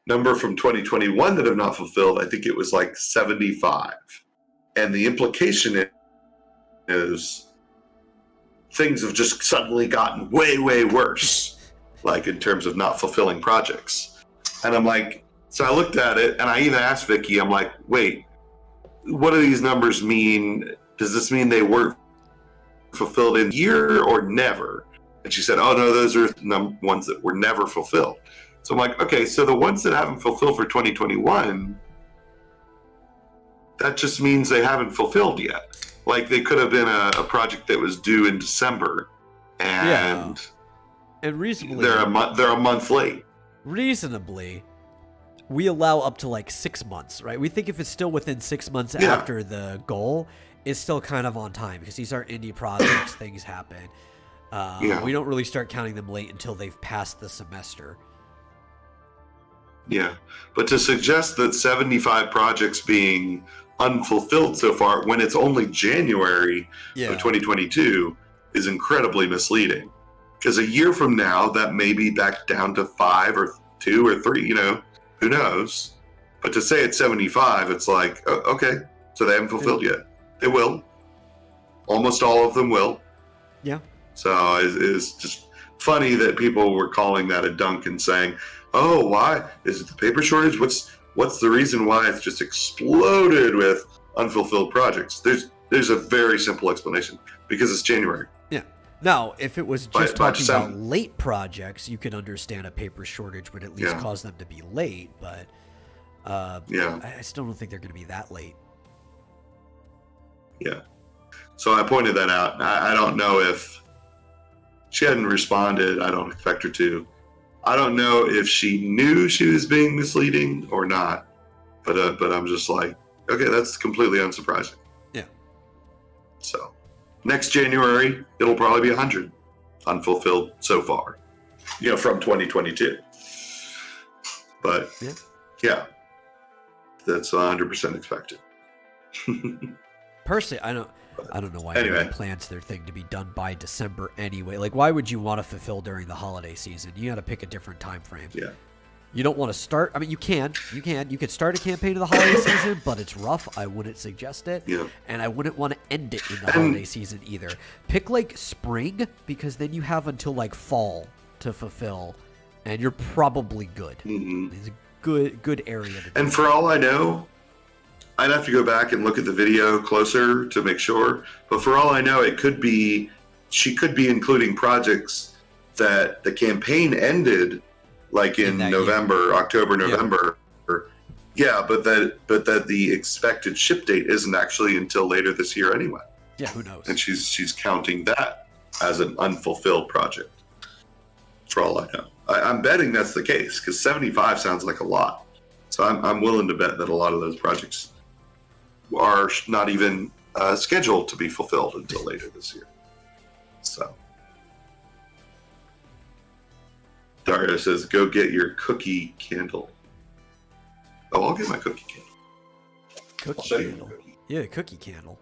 Number from 2021 that have not fulfilled, I think it was like 75. And the implication is things have just suddenly gotten way, way worse, like in terms of not fulfilling projects. And I'm like, so I looked at it and I even asked Vicky, I'm like, wait, what do these numbers mean? Does this mean they weren't fulfilled in year or never? And she said, oh no, those are ones that were never fulfilled. So I'm like, okay, so the ones that haven't fulfilled for 2021, that just means they haven't fulfilled yet. Like they could have been a project that was due in December, and and reasonably they're a month late. Reasonably, we allow up to like 6 months, right? We think if it's still within 6 months after the goal, it's still kind of on time because these are indie projects, things happen. We don't really start counting them late until they've passed the semester. Yeah, but to suggest that 75 projects being unfulfilled so far when it's only January of 2022 is incredibly misleading. Because a year from now, that may be back down to 5 or 2 or 3, you know, who knows? But to say it's 75, it's like, oh, okay, so they haven't fulfilled yet. They will. Almost all of them will. Yeah. So it's just funny that people were calling that a dunk and saying, oh, why? Is it the paper shortage? What's the reason why it's just exploded with unfulfilled projects? There's a very simple explanation. Because it's January. Yeah. Now, if it was just talking about late projects, you could understand a paper shortage would at least cause them to be late, but I still don't think they're going to be that late. Yeah. So I pointed that out. I don't know if she hadn't responded. I don't expect her to. I don't know if she knew she was being misleading or not, but I'm just like, okay, that's completely unsurprising. Yeah. So next January, it'll probably be 100 unfulfilled so far, you know, from 2022. But yeah, that's 100% expected. Personally, I don't know why anyone plans their thing to be done by December anyway. Like, why would you want to fulfill during the holiday season? You got to pick a different time frame. Yeah. You don't want to start. I mean, you could start a campaign in the holiday season, but it's rough. I wouldn't suggest it. Yeah. And I wouldn't want to end it in the holiday season either. Pick like spring, because then you have until like fall to fulfill, and you're probably good. Mm-hmm. It's a good area to do. And for all I know, I'd have to go back and look at the video closer to make sure. But for all I know, she could be including projects that the campaign ended like in November, October, November. Yeah, but that the expected ship date isn't actually until later this year anyway. Yeah, who knows? And she's counting that as an unfulfilled project. For all I know, I'm betting that's the case because 75 sounds like a lot. So I'm willing to bet that a lot of those projects are not even scheduled to be fulfilled until later this year. So Dario says, go get your cookie candle. Oh, I'll get my cookie candle. Cookie candle? Yeah, cookie candle.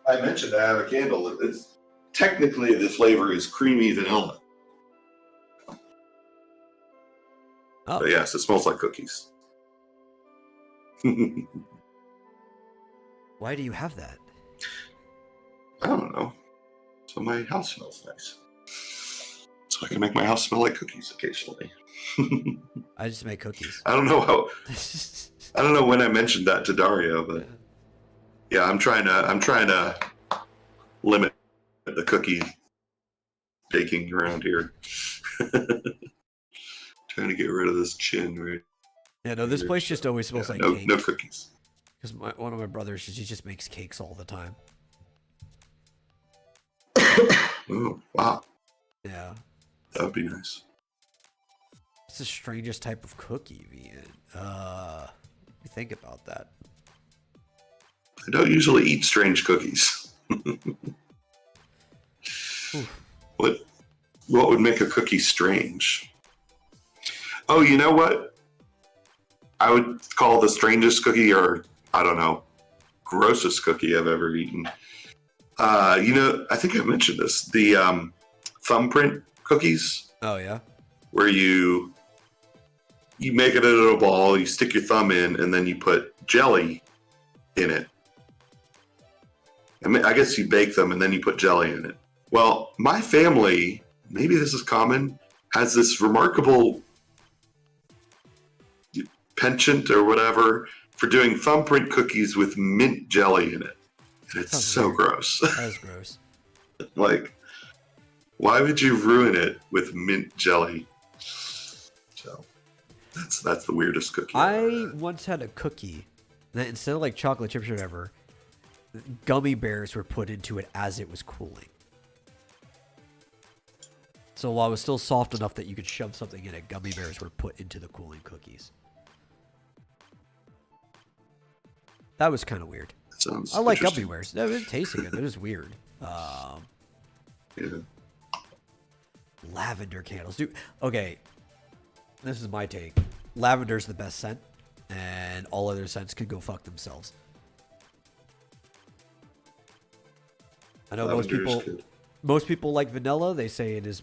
I mentioned I have a candle. It's technically the flavor is creamy vanilla. Oh. But yes, it smells like cookies. Why do you have that? I don't know. So my house smells nice. So I can make my house smell like cookies occasionally. I just make cookies. I don't know when I mentioned that to Dario, but yeah, I'm trying to limit the cookie baking around here. Trying to get rid of this chin right. Yeah, no, this place just always smells like cake. No cookies. Because one of my brothers, he just makes cakes all the time. Oh, wow. Yeah. That would be nice. It's the strangest type of cookie, Ian. Let me think about that. I don't usually eat strange cookies. What would make a cookie strange? Oh, you know what? I would call the strangest cookie, or I don't know, grossest cookie I've ever eaten. I think I mentioned this. The thumbprint cookies. Oh yeah. Where you make it into a ball, you stick your thumb in, and then you put jelly in it. I guess you bake them and then you put jelly in it. Well, my family, maybe this is common, has this remarkable penchant or whatever for doing thumbprint cookies with mint jelly in it. And it's so gross. That is gross. Like, why would you ruin it with mint jelly? So, That's the weirdest cookie. I once had a cookie that instead of like chocolate chips or whatever, gummy bears were put into it as it was cooling. So while it was still soft enough that you could shove something in it, gummy bears were put into the cooling cookies. That was kind of weird. Sounds I like gummy bears. They're tasting good. They're just weird. Yeah. Lavender candles. Dude, okay. This is my take. Lavender's the best scent, and all other scents could go fuck themselves. I know most people like vanilla. They say it is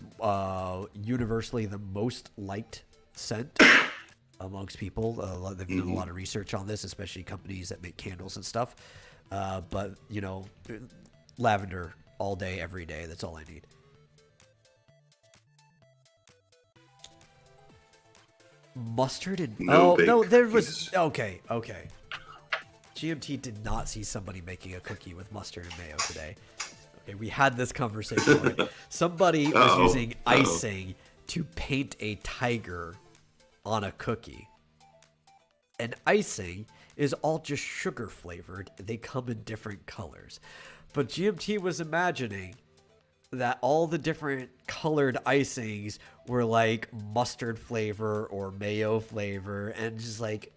universally the most liked scent amongst people. They've done a lot of research on this, especially companies that make candles and stuff. But, you know, lavender all day, every day. That's all I need. Mustard and... there was... Okay. GMT did not see somebody making a cookie with mustard and mayo today. Okay, we had this conversation already. Somebody was using icing to paint a tiger on a cookie. And icing is all just sugar flavored. They come in different colors. But GMT was imagining that all the different colored icings were like mustard flavor or mayo flavor, and just like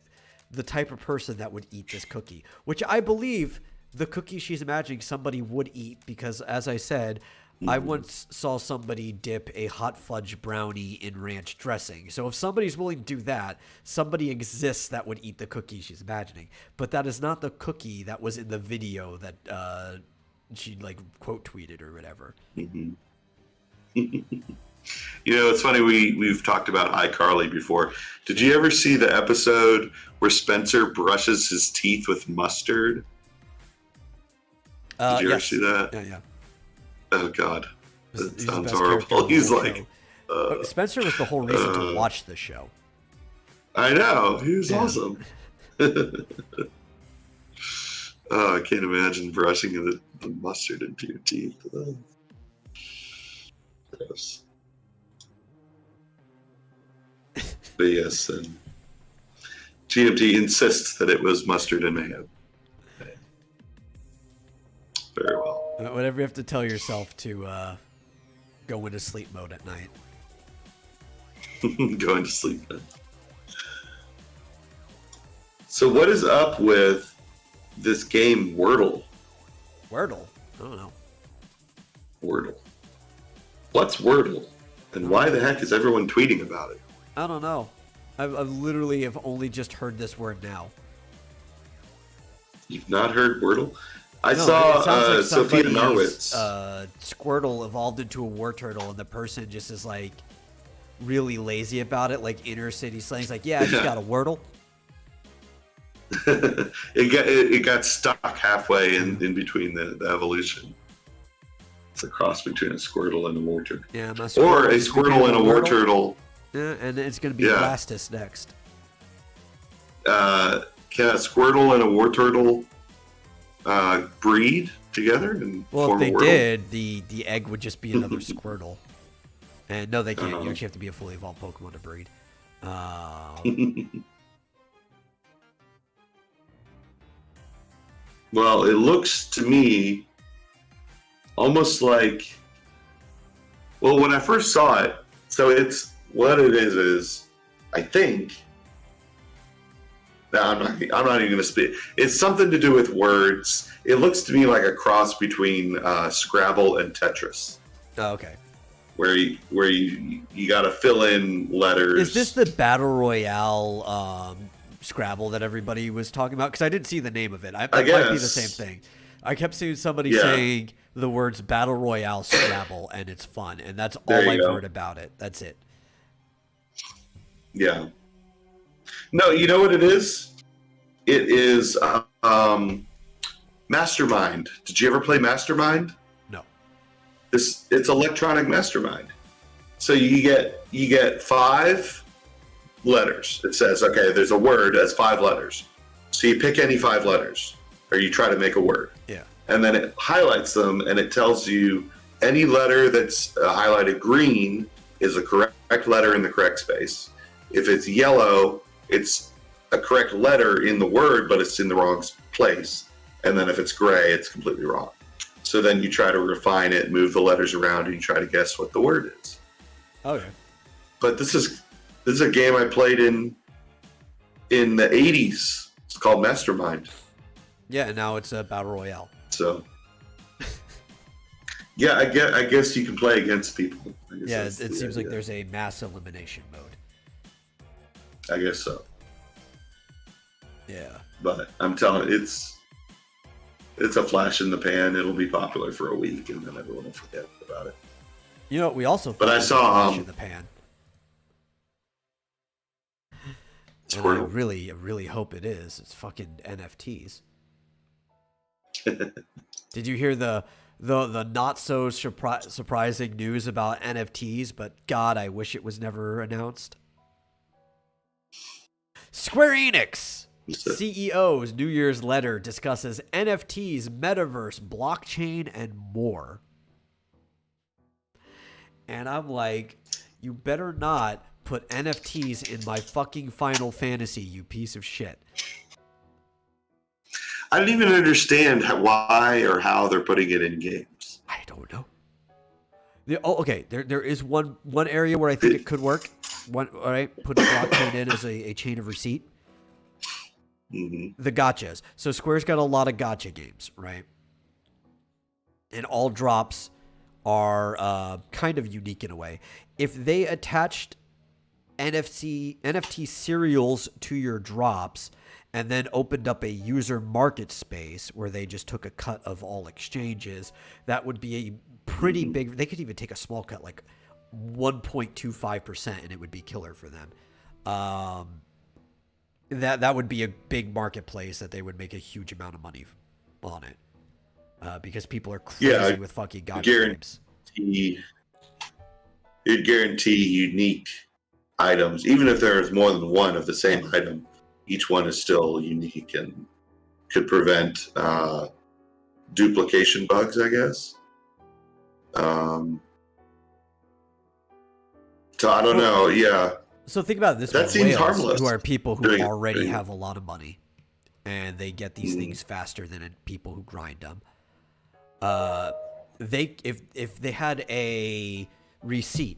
the type of person that would eat this cookie, which I believe the cookie she's imagining somebody would eat, because as I said, I once saw somebody dip a hot fudge brownie in ranch dressing. So if somebody's willing to do that, somebody exists that would eat the cookie she's imagining. But that is not the cookie that was in the video that she like quote tweeted or whatever. You know, it's funny, we've talked about iCarly before. Did you ever see the episode where Spencer brushes his teeth with mustard? Did you ever see that? Yeah. Oh God, that sounds horrible. He's like, Spencer was the whole reason to watch the show. I know, he was awesome. I can't imagine brushing the mustard into your teeth. Gross. But yes, and GMT insists that it was mustard and mayo. Very well. Whatever you have to tell yourself to go into sleep mode at night. Going to sleep then. So what is up with this game Wordle? Wordle? I don't know. Wordle. What's Wordle? And why the heck is everyone tweeting about it? I don't know. I literally have only just heard this word now. You've not heard Wordle? I saw like Sophia Norwitz. Squirtle evolved into a war turtle, and the person just is like really lazy about it, like inner city slang. Like, yeah, I just got a Wordle. It got stuck halfway in between the evolution. It's a cross between a Squirtle and a war turtle. Yeah, or a Squirtle and a war turtle. Yeah, and it's going to be Blastus next. Can a Squirtle and a war turtle breed together and form a if Wordle? they did, the egg would just be another Squirtle. And no, they can't. You actually have to be a fully evolved Pokemon to breed. Well, it looks to me almost like, well, when I first saw it, so it's, what it is I think, no, I'm not even going to speak. It's something to do with words. It looks to me like a cross between Scrabble and Tetris. Oh, okay. Where you got to fill in letters. Is this the Battle Royale Scrabble that everybody was talking about? Because I didn't see the name of it. It might be the same thing. I kept seeing somebody saying the words Battle Royale Scrabble, and it's fun. And that's all I've heard about it. That's it. Yeah. No, you know what it is? It is Mastermind. Did you ever play Mastermind? No. It's electronic Mastermind. So you get 5 letters. It says, okay, there's a word that's 5 letters. So you pick any 5 letters, or you try to make a word. Yeah. And then it highlights them, and it tells you any letter that's highlighted green is the correct letter in the correct space. If it's yellow, it's a correct letter in the word, but it's in the wrong place. And then if it's gray, it's completely wrong. So then you try to refine it, move the letters around, and you try to guess what the word is. Okay. But this is a game I played in the 80s. It's called Mastermind. Yeah, and now it's a battle royale. So, yeah, I guess you can play against people. Yeah, it seems like there's a mass elimination mode. I guess so. Yeah. But I'm telling you, it's a flash in the pan. It'll be popular for a week, and then everyone will forget about it. You know, we also. But I saw in the pan. And Squirtle. I really hope it is. It's fucking NFTs. Did you hear the not so surprising news about NFTs? But God, I wish it was never announced. Square Enix CEO's New Year's letter discusses NFTs, metaverse, blockchain, and more. And I'm like, you better not put NFTs in my fucking Final Fantasy, you piece of shit. I don't even understand why or how they're putting it in games. I don't know. Okay. There is one area where I think it could work. All right, put the blockchain in as a chain of receipt. Mm-hmm. The gotchas. So Square's got a lot of gotcha games, right? And all drops are kind of unique in a way. If they attached NFT serials to your drops and then opened up a user market space where they just took a cut of all exchanges, that would be a pretty big. They could even take a small cut, like 1.25%, and it would be killer for them. That would be a big marketplace that they would make a huge amount of money on it, because people are crazy with fucking gotcha games. It'd guarantee unique items, even if there is more than one of the same item. Each one is still unique and could prevent duplication bugs, I guess. So I don't know. Yeah. So think about this. That seems harmless. Who are people who already have a lot of money, and they get these things faster than people who grind them. If they had a receipt,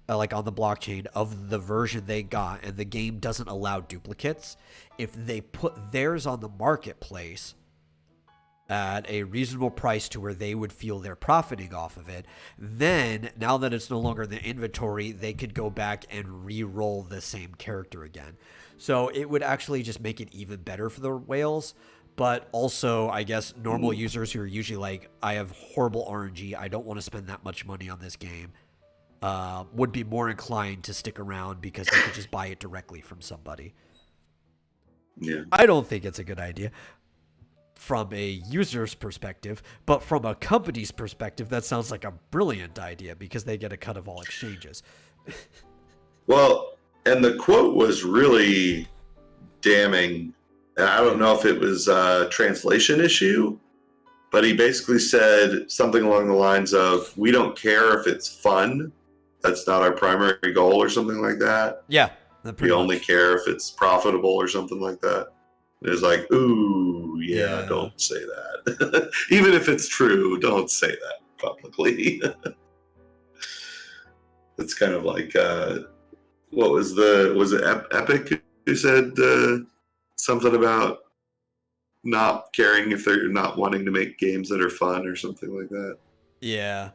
like on the blockchain of the version they got, and the game doesn't allow duplicates, if they put theirs on the marketplace at a reasonable price to where they would feel they're profiting off of it, then now that it's no longer in the inventory, they could go back and re-roll the same character again. So it would actually just make it even better for the whales. But also, I guess, normal users who are usually like, I have horrible RNG, I don't want to spend that much money on this game, would be more inclined to stick around because they could just buy it directly from somebody. Yeah. I don't think it's a good idea from a user's perspective, but from a company's perspective, that sounds like a brilliant idea because they get a cut of all exchanges. Well, and the quote was really damning. And I don't know if it was a translation issue, but he basically said something along the lines of, we don't care if it's fun. That's not our primary goal, or something like that. Yeah. We only care if it's profitable, or something like that. It was like, ooh, yeah, don't say that. Even if it's true, don't say that publicly. It's kind of like, was it Epic who said something about not caring if they're not wanting to make games that are fun or something like that? Yeah.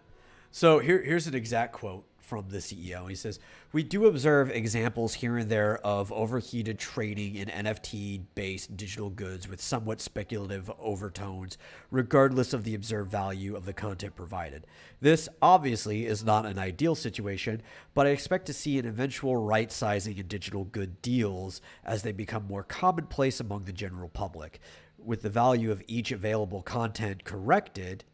So here's an exact quote from the CEO. He says, "We do observe examples here and there of overheated trading in NFT-based digital goods with somewhat speculative overtones, regardless of the observed value of the content provided. This obviously is not an ideal situation, but I expect to see an eventual right-sizing in digital good deals as they become more commonplace among the general public, with the value of each available content corrected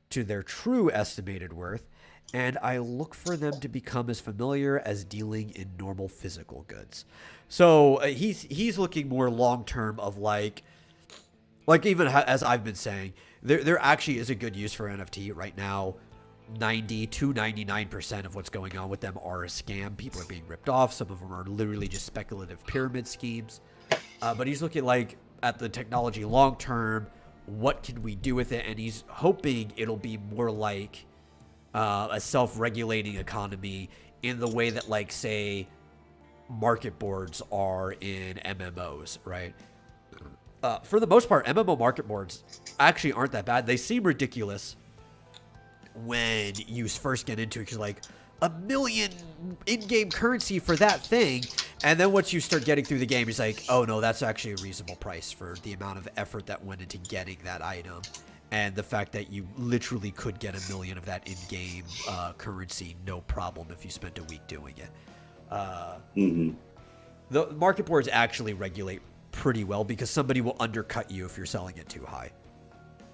to their true estimated worth, and I look for them to become as familiar as dealing in normal physical goods." So he's looking more long term of like even as I've been saying, there actually is a good use for NFT right now. 90 to 99% of what's going on with them are a scam. People are being ripped off. Some of them are literally just speculative pyramid schemes. But he's looking like at the technology long term. What can we do with it? And he's hoping it'll be more like a self-regulating economy in the way that, like, say, market boards are in MMOs, right? For the most part, MMO market boards actually aren't that bad. They seem ridiculous when you first get into it, because like $1 million in-game currency for that thing, and then once you start getting through the game, it's like, oh no, that's actually a reasonable price for the amount of effort that went into getting that item, and the fact that you literally could get $1 million of that in-game currency no problem if you spent a week doing it. The market boards actually regulate pretty well, because somebody will undercut you if you're selling it too high,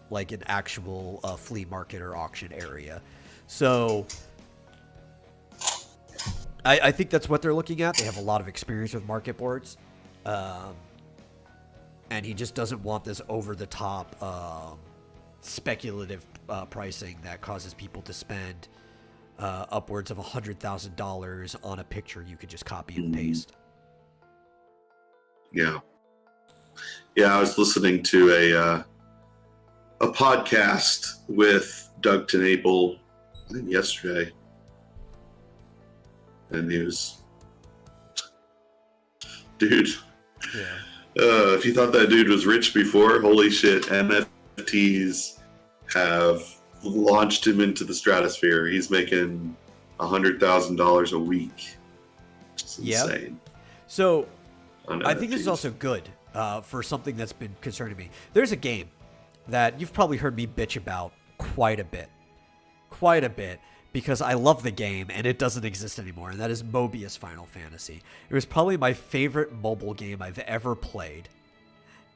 like an actual flea market or auction area. So I think that's what they're looking at. They have a lot of experience with market boards, and he just doesn't want this over-the-top speculative pricing that causes people to spend upwards of $100,000 on a picture you could just copy and paste. Yeah, I was listening to a podcast with Doug Tenable, I think yesterday, and he was, dude. Yeah. If you thought that dude was rich before, holy shit! NFTs have launched him into the stratosphere. He's making $100,000 a week. It's insane. So I think this is also good for something that's been concerning me. There's a game that you've probably heard me bitch about quite a bit, because I love the game and it doesn't exist anymore, and that is Mobius Final Fantasy. It was probably my favorite mobile game I've ever played,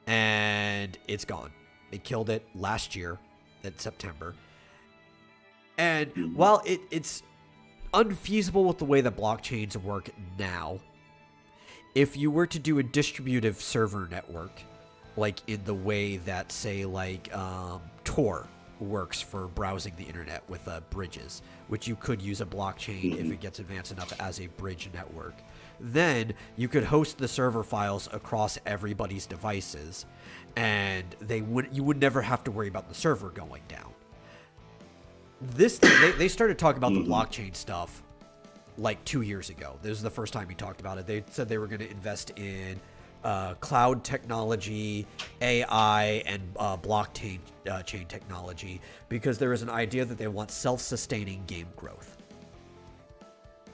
and it's gone. They killed it last year in September. And while it's unfeasible with the way that blockchains work now, if you were to do a distributive server network, like in the way that, say, like Tor works for browsing the internet with bridges, which you could use a blockchain if it gets advanced enough as a bridge network, then you could host the server files across everybody's devices, and you would never have to worry about the server going down. They started talking about the blockchain stuff like 2 years ago. This is the first time we talked about it. They said they were going to invest in cloud technology, AI, and blockchain chain technology, because there is an idea that they want self-sustaining game growth.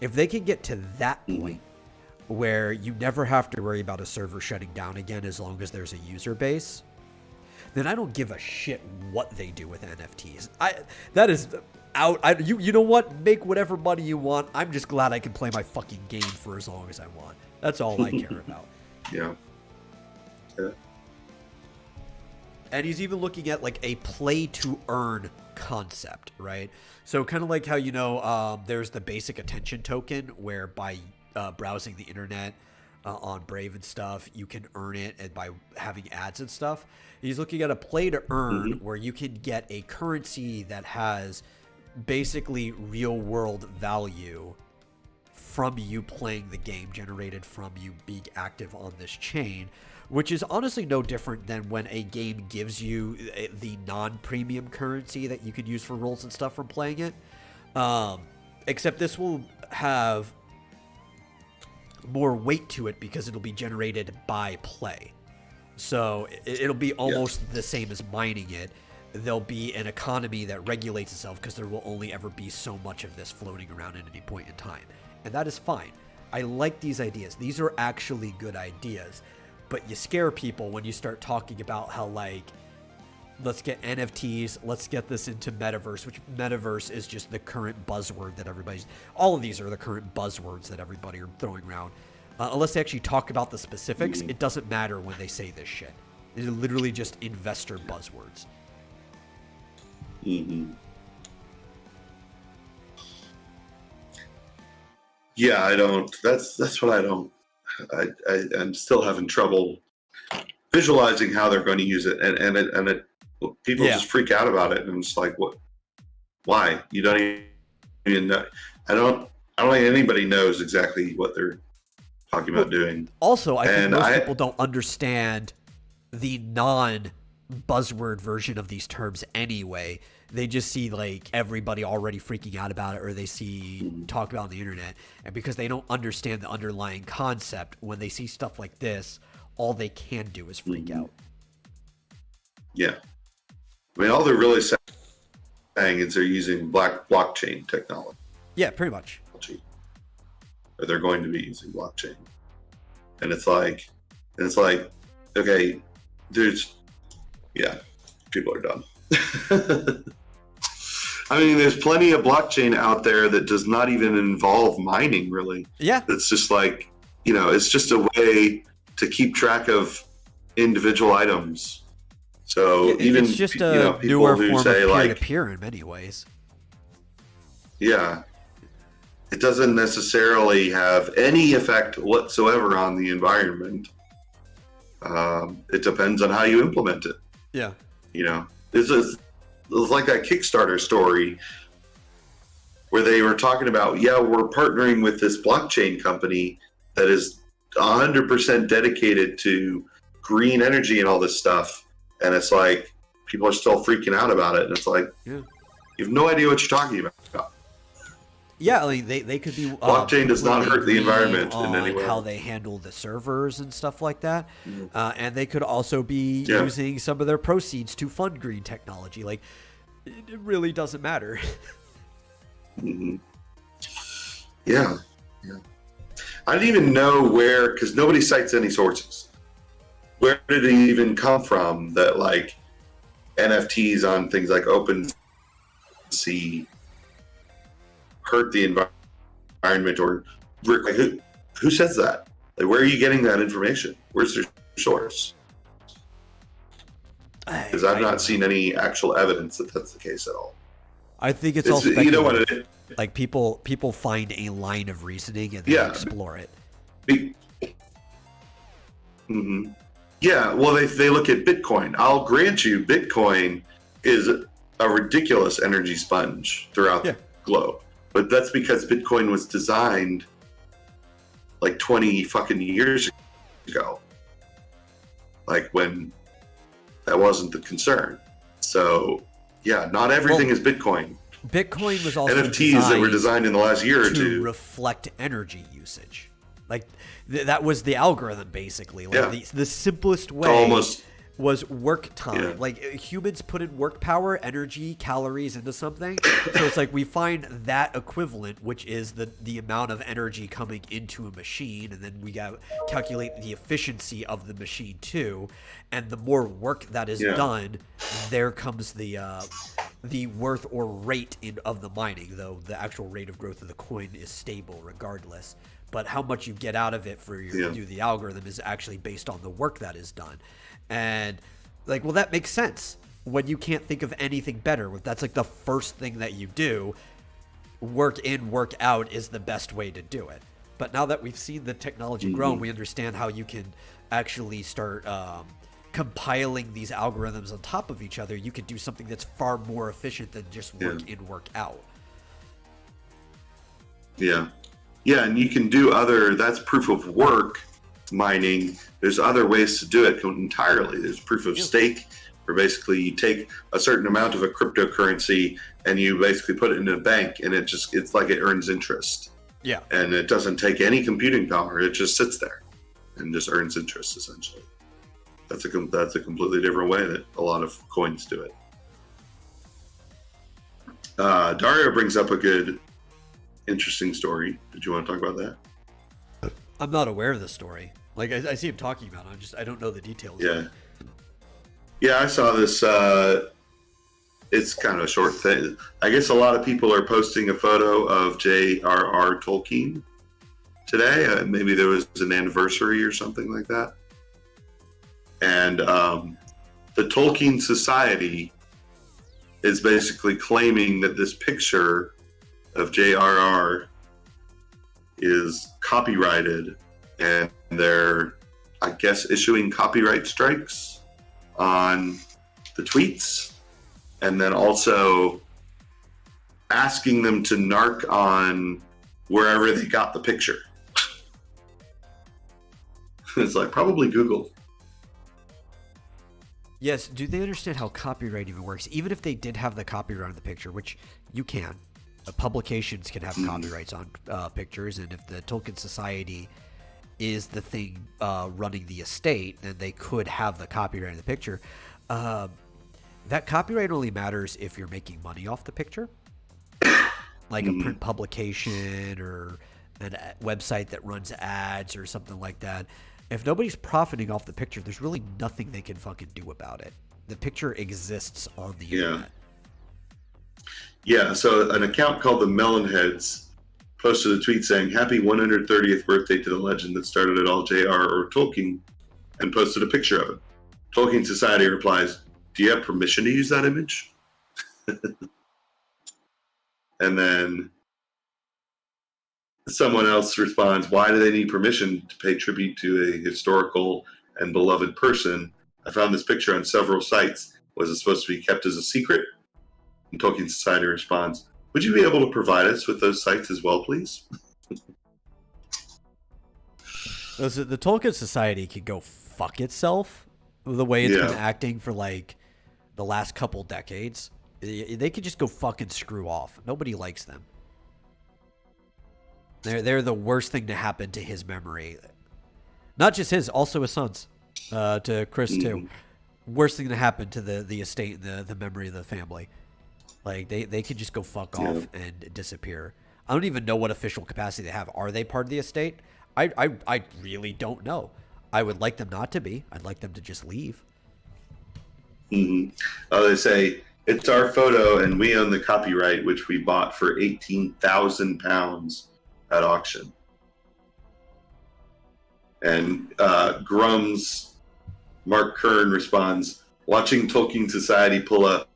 If they can get to that point where you never have to worry about a server shutting down again as long as there's a user base, then I don't give a shit what they do with NFTs. That is out. You know what? Make whatever money you want. I'm just glad I can play my fucking game for as long as I want. That's all I care about. Yeah. And he's even looking at like a play to earn concept, right? So kind of like how, there's the basic attention token, where by browsing the internet on Brave and stuff, you can earn it, and by having ads and stuff. He's looking at a play to earn where you can get a currency that has basically real world value from you playing the game, generated from you being active on this chain, which is honestly no different than when a game gives you the non-premium currency that you could use for rolls and stuff from playing it. Except this will have more weight to it because it'll be generated by play. So it'll be almost the same as mining it. There'll be an economy that regulates itself because there will only ever be so much of this floating around at any point in time. And that is fine. I like these ideas. These are actually good ideas. But you scare people when you start talking about how, like, let's get NFTs, let's get this into metaverse, which metaverse is just the current buzzword that all of these are the current buzzwords that everybody are throwing around. Unless they actually talk about the specifics, it doesn't matter when they say this shit. They're literally just investor buzzwords. Yeah, I don't. That's what I don't. I'm still having trouble visualizing how they're going to use it, and people just freak out about it, and it's like, what? Why? You don't even know. I don't think anybody knows exactly what they're talking about doing. Also, I think most people don't understand the non-buzzword version of these terms anyway. They just see like everybody already freaking out about it, or they see talk about on the internet, and because they don't understand the underlying concept, when they see stuff like this, all they can do is freak out. Yeah, I mean, all they're really saying is they're using blockchain technology. Yeah, pretty much. Or they're going to be using blockchain, and it's like, okay, people are dumb. I mean, there's plenty of blockchain out there that does not even involve mining, really. Yeah. It's just like, it's just a way to keep track of individual items. So even it's just people newer who form say of like peer-to-peer in many ways. Yeah. It doesn't necessarily have any effect whatsoever on the environment. It depends on how you implement it. Yeah. It's like that Kickstarter story where they were talking about, we're partnering with this blockchain company that is 100% dedicated to green energy and all this stuff. And it's like, people are still freaking out about it. And it's like, you have no idea what you're talking about. Yeah, I mean, they could be blockchain does not hurt the environment in any way. How they handle the servers and stuff like that, and they could also be using some of their proceeds to fund green technology. Like, it really doesn't matter. Yeah. I didn't even know where, because nobody cites any sources. Where did it even come from that like NFTs on things like OpenSea hurt the environment, or like, who says that? Like, where are you getting that information? Where's their source? Because I've not seen any actual evidence that that's the case at all. I think it's all speculative. You know what it is? Like people find a line of reasoning and they explore it. Yeah, well, they look at Bitcoin. I'll grant you, Bitcoin is a ridiculous energy sponge throughout the globe. But that's because Bitcoin was designed like 20 fucking years ago. Like, when that wasn't the concern. So, not everything is Bitcoin. Bitcoin was also NFTs that were designed in the last year or two to reflect energy usage. Like, that was the algorithm, basically. Like, the simplest way was work time. Like, humans put in work power, energy, calories into something. So it's like we find that equivalent, which is the amount of energy coming into a machine, and then we calculate the efficiency of the machine too. And the more work that is done, there comes the worth or rate of the mining, though the actual rate of growth of the coin is stable regardless. But how much you get out of it to do the algorithm is actually based on the work that is done. And like, well, that makes sense when you can't think of anything better. That's like the first thing that you do. Work in, work out is the best way to do it. But now that we've seen the technology grow, we understand how you can actually start compiling these algorithms on top of each other. You can do something that's far more efficient than just work in, work out. Yeah, and you can do that's proof of work mining. There's other ways to do it entirely. There's proof of stake, where basically you take a certain amount of a cryptocurrency and you basically put it in a bank, and it's like it earns interest. Yeah. And it doesn't take any computing power. It just sits there and just earns interest, essentially. That's a completely different way that a lot of coins do it. Dario brings up a good, interesting story. Did you want to talk about that? I'm not aware of the story. Like, I see him talking about it. I don't know the details. Yeah, I saw this. It's kind of a short thing. I guess a lot of people are posting a photo of J.R.R. Tolkien today. Maybe there was an anniversary or something like that. And the Tolkien Society is basically claiming that this picture of J.R.R. is copyrighted, and they're, I guess, issuing copyright strikes on the tweets, and then also asking them to narc on wherever they got the picture. It's like, probably Google. Yes, do they understand how copyright even works? Even if they did have the copyright on the picture, which you can. Publications can have copyrights on pictures, and if the Tolkien Society is the thing running the estate, then they could have the copyright of the picture. That copyright only matters if you're making money off the picture, like a print publication or a website that runs ads or something like that. If nobody's profiting off the picture, there's really nothing they can fucking do about it. The picture exists on the internet. Yeah, so an account called the Melonheads posted a tweet saying, "Happy 130th birthday to the legend that started it all, J.R.R. Tolkien," and posted a picture of it. Tolkien Society replies, "Do you have permission to use that image?" And then someone else responds, "Why do they need permission to pay tribute to a historical and beloved person? I found this picture on several sites. Was it supposed to be kept as a secret?" And Tolkien Society responds, "Would you be able to provide us with those sites as well, please?" The Tolkien Society can go fuck itself the way it's been acting for like the last couple decades. They could just go fucking screw off. Nobody likes them. They're the worst thing to happen to his memory. Not just his, also his son's. To Chris too. Worst thing to happen to the estate and the memory of the family. Like they could just go fuck off and disappear. I don't even know what official capacity they have. Are they part of the estate? I really don't know. I would like them not to be. I'd like them to just leave. They say, "It's our photo and we own the copyright, which we bought for £18,000 at auction." And Grum's Mark Kern responds, "Watching Tolkien Society pull a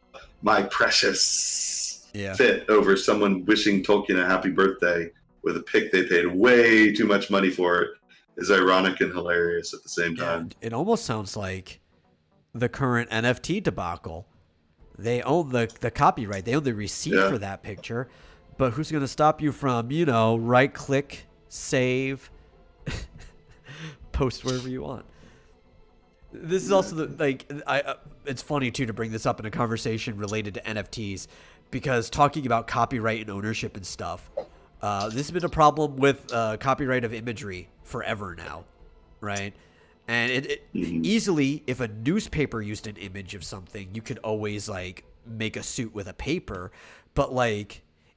'my precious' fit over someone wishing Tolkien a happy birthday with a pic they paid way too much money for it is ironic and hilarious at the same time." It almost sounds like the current NFT debacle. They own the copyright. They own the receipt for that picture. But who's going to stop you from, right-click, save, post wherever you want? This is also it's funny too to bring this up in a conversation related to NFTs, because talking about copyright and ownership and stuff, this has been a problem with copyright of imagery forever now, right? And it easily, if a newspaper used an image of something, you could always make a suit with a paper. But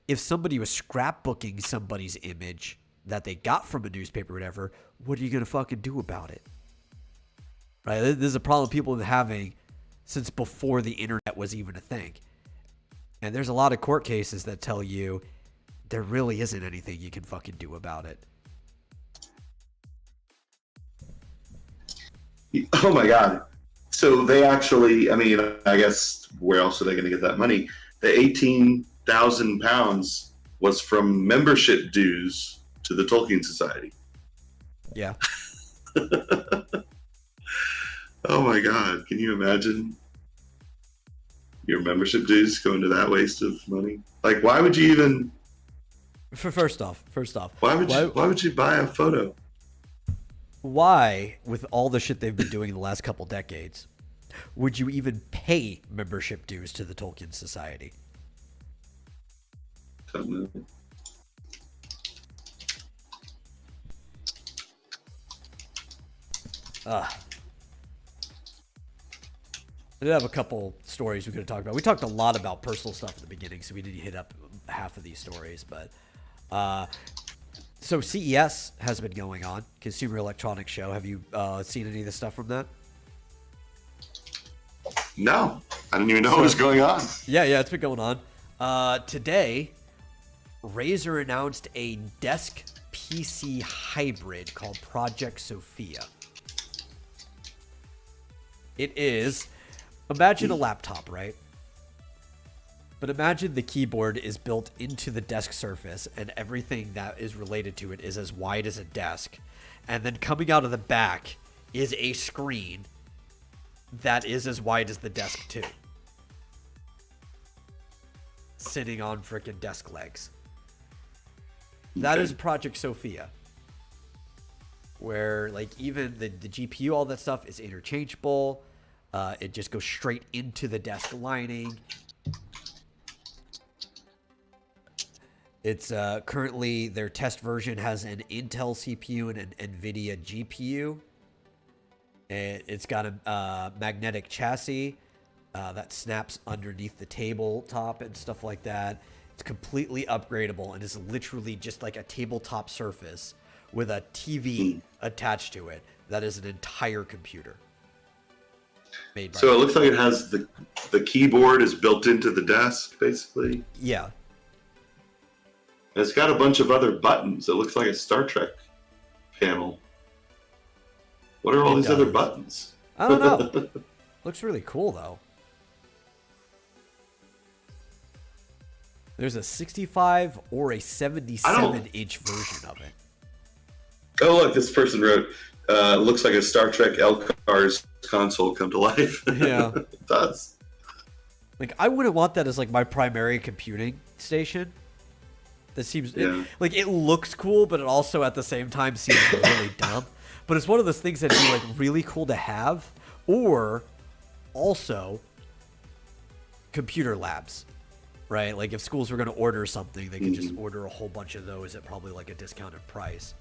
if somebody was scrapbooking somebody's image that they got from a newspaper or whatever, what are you gonna fucking do about it? Right? This is a problem people have been having since before the internet was even a thing. And there's a lot of court cases that tell you there really isn't anything you can fucking do about it. Oh my God. So they actually, I guess, where else are they going to get that money? The £18,000 was from membership dues to the Tolkien Society. Yeah. Oh my God. Can you imagine your membership dues going to that waste of money? Why would you even... First off, why would you buy a photo? Why, with all the shit they've been doing in the last couple decades, would you even pay membership dues to the Tolkien Society? Don't know. I did have a couple stories we could have talked about. We talked a lot about personal stuff at the beginning, so we didn't hit up half of these stories. But so CES has been going on, Consumer Electronics Show. Have you seen any of the stuff from that? No, I didn't even know what was going on. Yeah, it's been going on. Today, Razer announced a desk PC hybrid called Project Sophia. It is, imagine a laptop, right? But imagine the keyboard is built into the desk surface and everything that is related to it is as wide as a desk. And then coming out of the back is a screen that is as wide as the desk too. sitting on freaking desk legs. That is Project Sophia, where like even the GPU, all that stuff is interchangeable. It just goes straight into the desk lining. It's currently their test version has an Intel CPU and an NVIDIA GPU. It's got a magnetic chassis that snaps underneath the tabletop and stuff like that. It's completely upgradable and is literally just like a tabletop surface with a TV attached to it. That is an entire computer. Made by so it looks like it has the keyboard is built into the desk, basically. Yeah. And it's got a bunch of other buttons. It looks like a Star Trek panel. What are all these other buttons? I don't know. Looks really cool though. There's a 65 or a 77-inch version of it. Oh, look, this person wrote, looks like a Star Trek LCARS console come to life. Yeah. It does. Like, I wouldn't want that as, like, my primary computing station. That seems... Yeah. It looks cool, but it also, at the same time, seems really dumb. But it's one of those things that'd be, like, really cool to have. Or, also, computer labs. Right? Like, if schools were going to order something, they could just order a whole bunch of those at probably, like, a discounted price.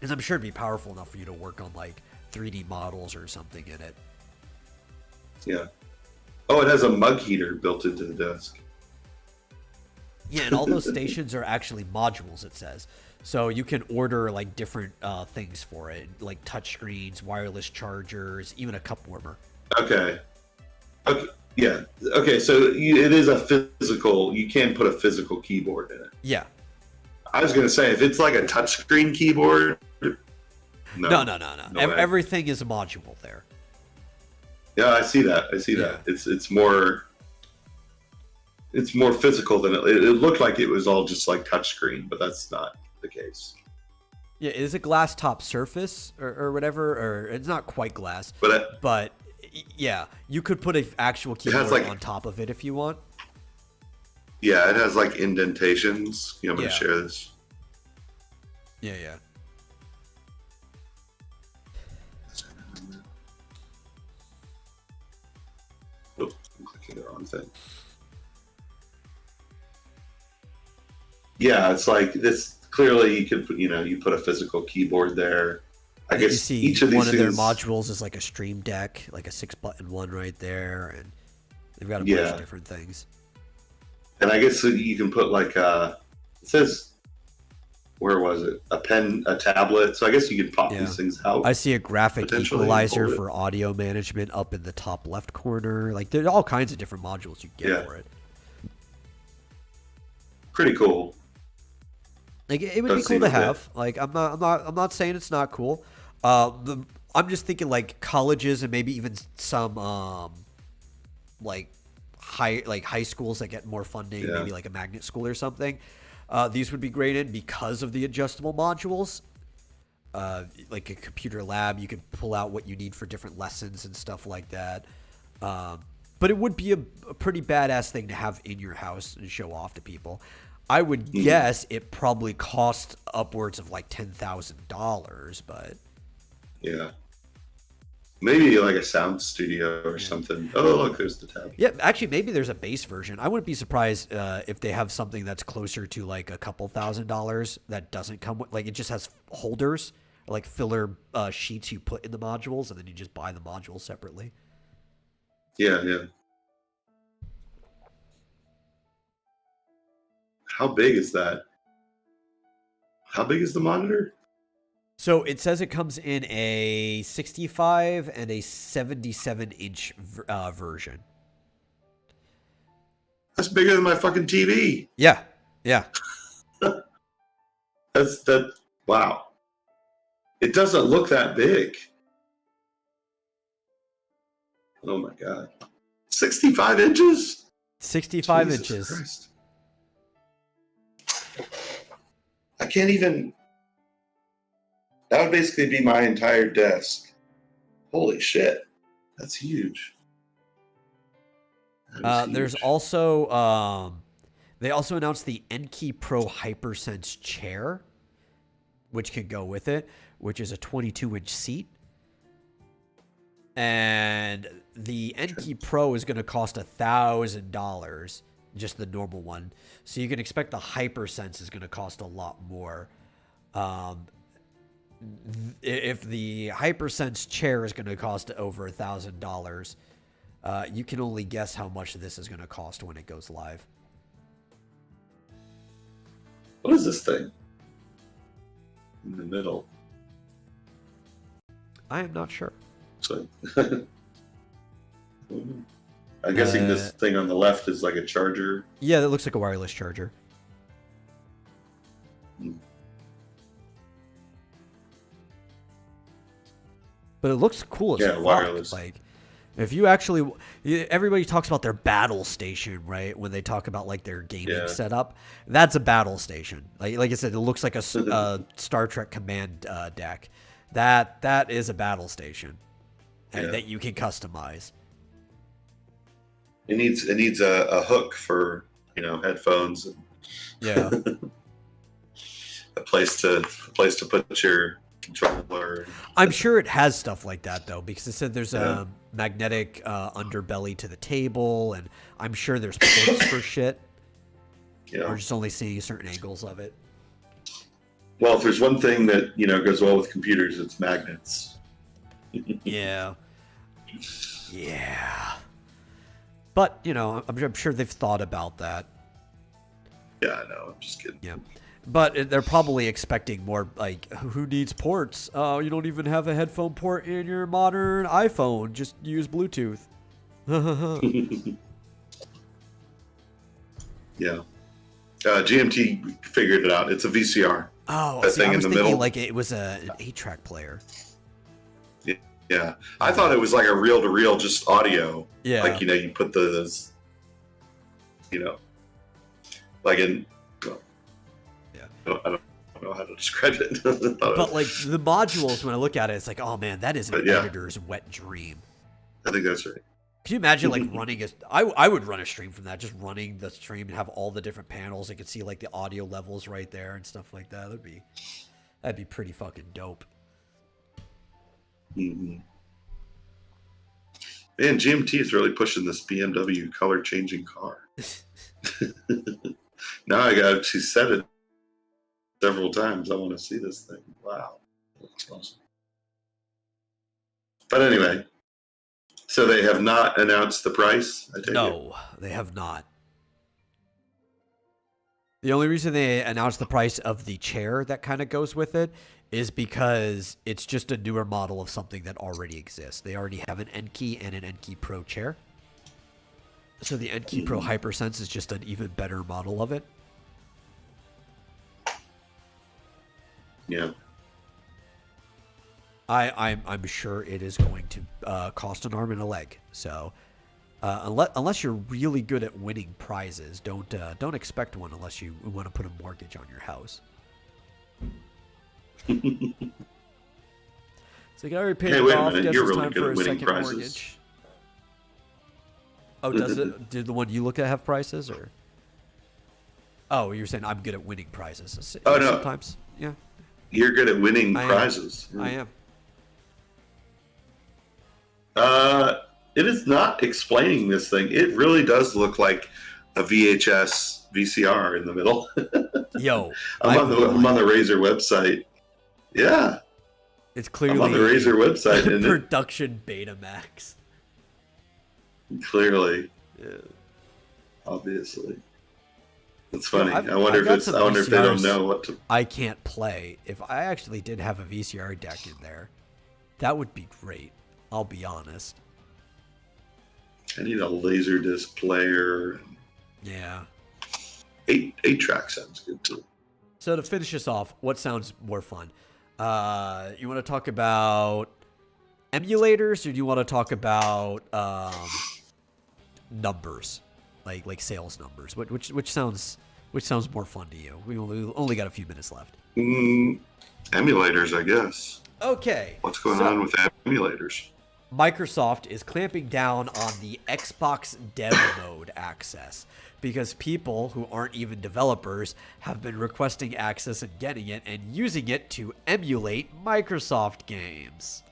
Because I'm sure it'd be powerful enough for you to work on, like, 3D models or something in it. Yeah. Oh, it has a mug heater built into the desk. Yeah, and all those stations are actually modules, it says. So you can order, like, different things for it. Like, touchscreens, wireless chargers, even a cup warmer. Okay. Okay. Yeah. Okay. So it is a physical. You can put a physical keyboard in it. Yeah. I was going to say if it's like a touchscreen keyboard. No. Everything is a module there. Yeah, I see that. Yeah. It's more physical than it looked like. It was all just like touchscreen, but that's not the case. Yeah, it is a glass top surface or whatever, or it's not quite glass, but yeah, you could put an actual keyboard on top of it if you want. Yeah, it has like indentations. I'm going to share this. Yeah. Oh, I'm clicking the wrong thing. Yeah, it's like this. Clearly, you could put, you put a physical keyboard there. I guess you see each of these one of their modules is like a Stream Deck, like a 6-button one right there, and they've got a bunch of different things. And I guess you can put like it says, where was it? A pen, a tablet. So I guess you could pop these things out. I see a graphic equalizer for audio management up in the top left corner. Like there's all kinds of different modules you can get for it. Pretty cool. Like it would be cool to have. Like I'm not saying it's not cool. I'm just thinking like colleges and maybe even some like high schools that get more funding, maybe like a magnet school or something. These would be great in because of the adjustable modules. Like a computer lab, you could pull out what you need for different lessons and stuff like that. But it would be a pretty badass thing to have in your house and show off to people. I would guess it probably cost upwards of like $10,000, but yeah, maybe like a sound studio or something. Oh, look, there's the tab. Yeah, actually, maybe there's a base version. I wouldn't be surprised if they have something that's closer to like a couple $1,000s that doesn't come with, like it just has holders, like filler sheets you put in the modules, and then you just buy the modules separately. Yeah. How big is that? How big is the monitor? So it says it comes in a 65 and a 77-inch version. That's bigger than my fucking TV. Yeah. That's wow. It doesn't look that big. Oh my god. 65 inches? 65 Jesus inches. Christ. I can't even. That would basically be my entire desk. Holy shit. That's huge. There's also They also announced the NKey Pro HyperSense chair, which can go with it, which is a 22-inch seat. And the NKey Pro is going to cost $1,000, just the normal one. So you can expect the HyperSense is going to cost a lot more. If the HyperSense chair is going to cost over $1,000, you can only guess how much this is going to cost when it goes live. What is this thing in the middle? I am not sure. So, I'm guessing this thing on the left is like a charger. Yeah, that looks like a wireless charger. But it looks cool as fuck. Wireless. Like, if you actually, everybody talks about their battle station, right? When they talk about like their gaming setup, that's a battle station. Like I said, it looks like a Star Trek command deck. That is a battle station that you can customize. It needs a hook for headphones. Yeah. a place to put your controller. I'm sure it has stuff like that though, because it said there's a magnetic underbelly to the table, and I'm sure there's ports for shit. Yeah. We're just only seeing certain angles of it. Well, if there's one thing that goes well with computers, it's magnets. Yeah. Yeah. But I'm sure they've thought about that. Yeah, I know. I'm just kidding. Yeah. But they're probably expecting more, like, who needs ports? Oh, you don't even have a headphone port in your modern iPhone. Just use Bluetooth. Yeah. GMT figured it out. It's a VCR. Oh, I was thinking like it was an 8-track player. Yeah. I thought it was like a reel-to-reel, just audio. Yeah. Like, you put those, like in... I don't know how to describe it. But like the modules, when I look at it, it's like, oh man, that is an editor's wet dream. I think that's right. Can you imagine like running I would run a stream from that, just running the stream and have all the different panels. I could see like the audio levels right there and stuff like that. That'd be pretty fucking dope. Mm-hmm. Man, GMT is really pushing this BMW color changing car. Now she said it several times. I want to see this thing. Wow. That's awesome. But anyway, so they have not announced the price? No, they have not. The only reason they announced the price of the chair that kind of goes with it is because it's just a newer model of something that already exists. They already have an NKey and an NKey Pro chair. So the NKey Pro HyperSense is just an even better model of it. Yeah. I'm sure it is going to cost an arm and a leg. So unless you're really good at winning prizes, don't expect one unless you want to put a mortgage on your house. So you got already paid it off. Guess it's time for a second mortgage. Oh, does it? Did the one you look at have prices, or? Oh, you're saying I'm good at winning prizes. Oh no. Sometimes, yeah. You're good at winning prizes. I am. It is not explaining this thing. It really does look like a VHS VCR in the middle. Yo, I'm on the Razer website. Yeah, it's clearly I'm on the Razer website. And production Betamax. Clearly, yeah. Obviously. It's funny. Yeah, I wonder if they don't know what to. I can't play. If I actually did have a VCR deck in there, that would be great. I'll be honest. I need a Laserdisc player. Yeah. 8-track sounds good too. So to finish this off, what sounds more fun? You want to talk about emulators, or do you want to talk about numbers, like sales numbers? Which sounds more fun to you? We only got a few minutes left. Emulators, I guess. Okay. What's going on with emulators? Microsoft is clamping down on the Xbox dev mode access because people who aren't even developers have been requesting access and getting it and using it to emulate Microsoft games.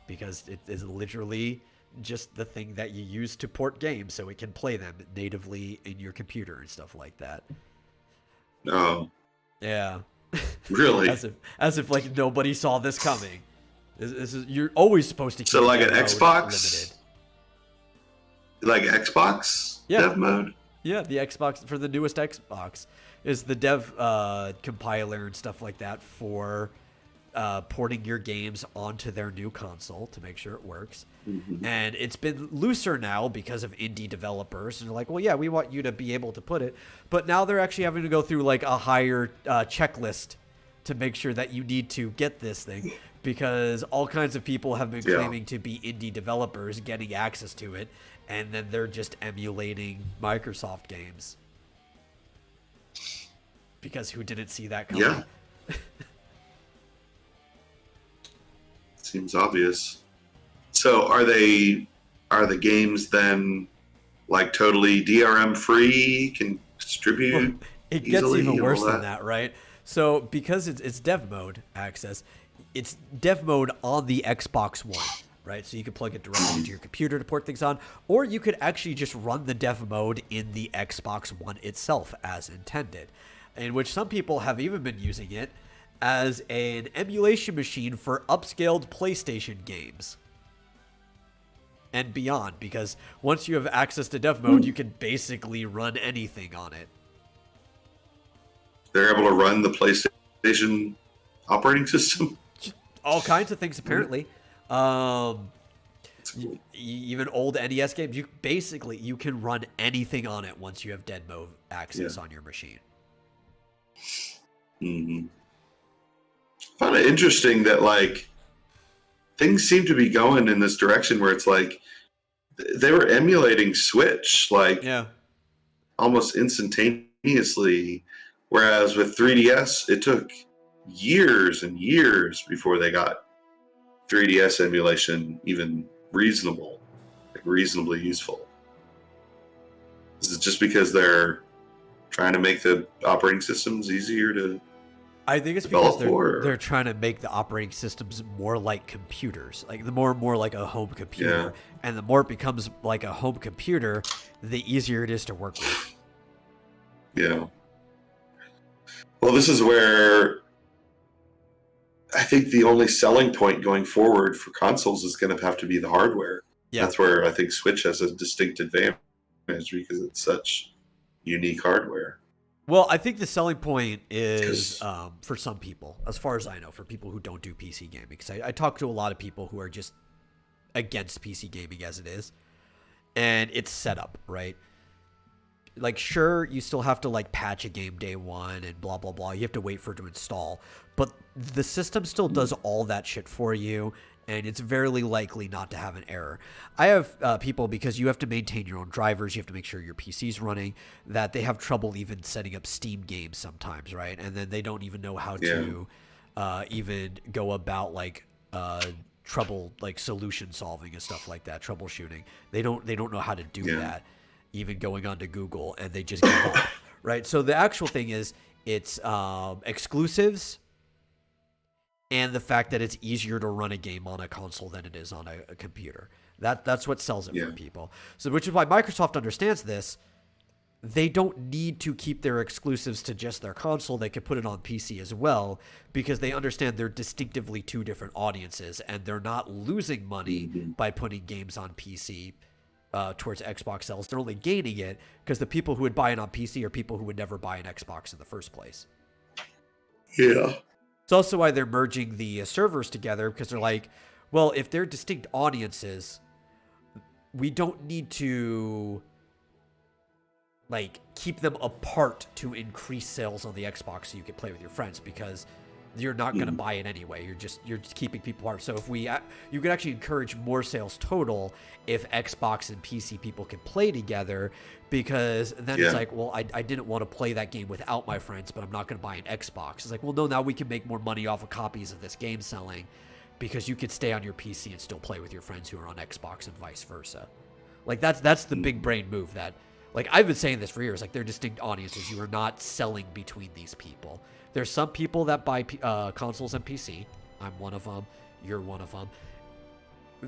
Because it is literally just the thing that you use to port games so it can play them natively in your computer and stuff like that. No. Yeah. Really? as if like nobody saw this coming. This is, you're always supposed to keep so like an dev mode Xbox limited. like Xbox dev mode? Yeah, the Xbox for the newest Xbox is the dev compiler and stuff like that for porting your games onto their new console to make sure it works. Mm-hmm. And it's been looser now because of indie developers. And they're like, well, yeah, we want you to be able to put it. But now they're actually having to go through like a higher checklist to make sure that you need to get this thing. Because all kinds of people have been claiming to be indie developers getting access to it. And then they're just emulating Microsoft games. Because who didn't see that coming? Yeah. Seems obvious. So are the games then like totally DRM free, can distribute? Well, it gets even worse than that, right? So because it's dev mode access, it's dev mode on the Xbox One, right? So you can plug it directly into your computer to port things on, or you could actually just run the dev mode in the Xbox One itself as intended, in which some people have even been using it as an emulation machine for upscaled PlayStation games and beyond, because once you have access to dev mode, you can basically run anything on it. They're able to run the PlayStation operating system? All kinds of things, apparently. Cool. Even old NES games, you can run anything on it once you have dev mode access on your machine. Mm-hmm. I found it interesting that like things seem to be going in this direction where it's like they were emulating Switch like almost instantaneously, whereas with 3DS it took years and years before they got 3DS emulation even reasonable, like reasonably useful. Is it just because they're trying to make the operating systems easier to I think it's because they're trying to make the operating systems more like computers, like the more and more like a home computer. And the more it becomes like a home computer, the easier it is to work with. Yeah. Well, this is where I think the only selling point going forward for consoles is going to have to be the hardware. Yeah. That's where I think Switch has a distinct advantage because it's such unique hardware. Well, I think the selling point is for some people, as far as I know, for people who don't do PC gaming. Because I talk to a lot of people who are just against PC gaming as it is. And it's set up, right? Like, sure, you still have to, like, patch a game day one and blah, blah, blah. You have to wait for it to install. But the system still does all that shit for you. And it's very likely not to have an error. I have people, because you have to maintain your own drivers, you have to make sure your PC's running, that they have trouble even setting up Steam games sometimes, right? And then they don't even know how to even go about like trouble, like solution solving and stuff like that, troubleshooting. They don't know how to do that, even going onto Google, and they just give up, right? So the actual thing is it's exclusives. And the fact that it's easier to run a game on a console than it is on a computer. That's what sells it for people. So, which is why Microsoft understands this. They don't need to keep their exclusives to just their console. They can put it on PC as well, because they understand they're distinctively two different audiences, and they're not losing money by putting games on PC towards Xbox sales. They're only gaining it because the people who would buy it on PC are people who would never buy an Xbox in the first place. Yeah. It's also why they're merging the servers together, because they're like, well, if they're distinct audiences, we don't need to like keep them apart to increase sales on the Xbox so you can play with your friends, because you're not going to buy it anyway. You're just keeping people apart. So if you could actually encourage more sales total if Xbox and PC people can play together, because then it's like, well, I didn't want to play that game without my friends, but I'm not going to buy an Xbox. It's like, well, no, now we can make more money off of copies of this game selling, because you could stay on your PC and still play with your friends who are on Xbox and vice versa. Like that's the big brain move that, like, I've been saying this for years. Like, they're distinct audiences. You are not selling between these people. There's some people that buy consoles and PC. I'm one of them. You're one of them.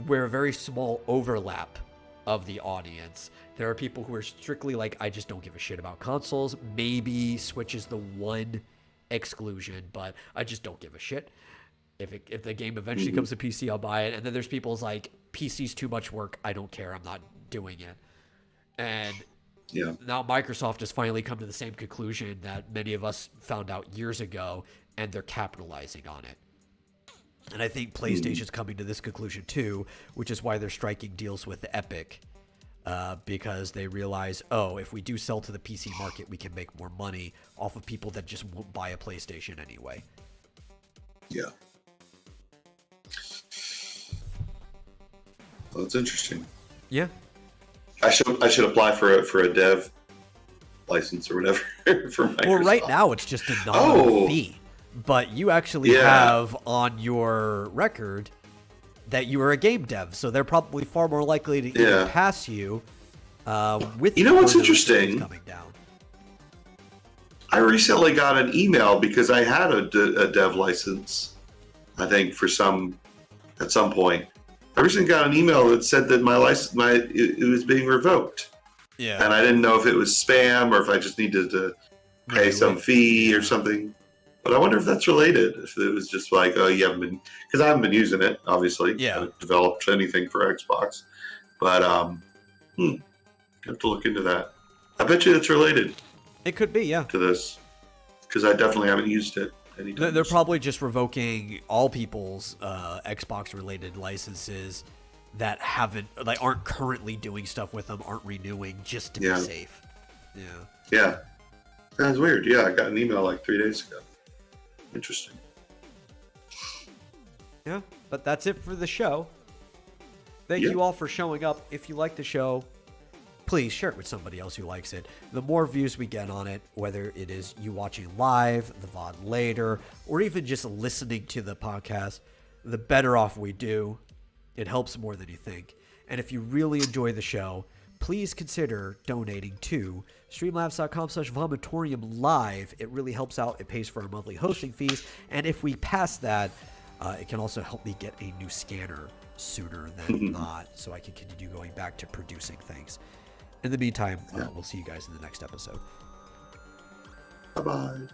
We're a very small overlap of the audience. There are people who are strictly like, I just don't give a shit about consoles. Maybe Switch is the one exclusion, but I just don't give a shit. If the game eventually comes to PC, I'll buy it. And then there's people's like, PC's too much work. I don't care. I'm not doing it. And now Microsoft has finally come to the same conclusion that many of us found out years ago, and they're capitalizing on it. And I think PlayStation's coming to this conclusion too, which is why they're striking deals with Epic, because they realize, oh, if we do sell to the PC market, we can make more money off of people that just won't buy a PlayStation anyway. Yeah. Well, that's interesting. Yeah. I should apply for a dev license or whatever for Microsoft. Well, right now it's just a nominal fee, but you actually have on your record that you are a game dev, so they're probably far more likely to either pass you with. You know what's interesting? Coming down. I recently got an email because I had a dev license. I think at some point. I recently got an email that said that my license, it was being revoked. Yeah. And I didn't know if it was spam or if I just needed to pay some fee or something. But I wonder if that's related. If it was just like, oh, you haven't been, because I haven't been using it, obviously. Yeah. I haven't developed anything for Xbox. But I have to look into that. I bet you it's related. It could be, yeah. To this. Because I definitely haven't used it. They're probably just revoking all people's Xbox-related licenses that aren't currently doing stuff with them, aren't renewing, just to be safe. Yeah. Yeah. That's weird. Yeah, I got an email like 3 days ago. Interesting. Yeah, but that's it for the show. Thank you all for showing up. If you like the show, please share it with somebody else who likes it. The more views we get on it, whether it is you watching live, the VOD later, or even just listening to the podcast, the better off we do. It helps more than you think. And if you really enjoy the show, please consider donating to streamlabs.com/vomitorium live. It really helps out. It pays for our monthly hosting fees. And if we pass that, it can also help me get a new scanner sooner than not, so I can continue going back to producing things. In the meantime, we'll see you guys in the next episode. Bye-bye.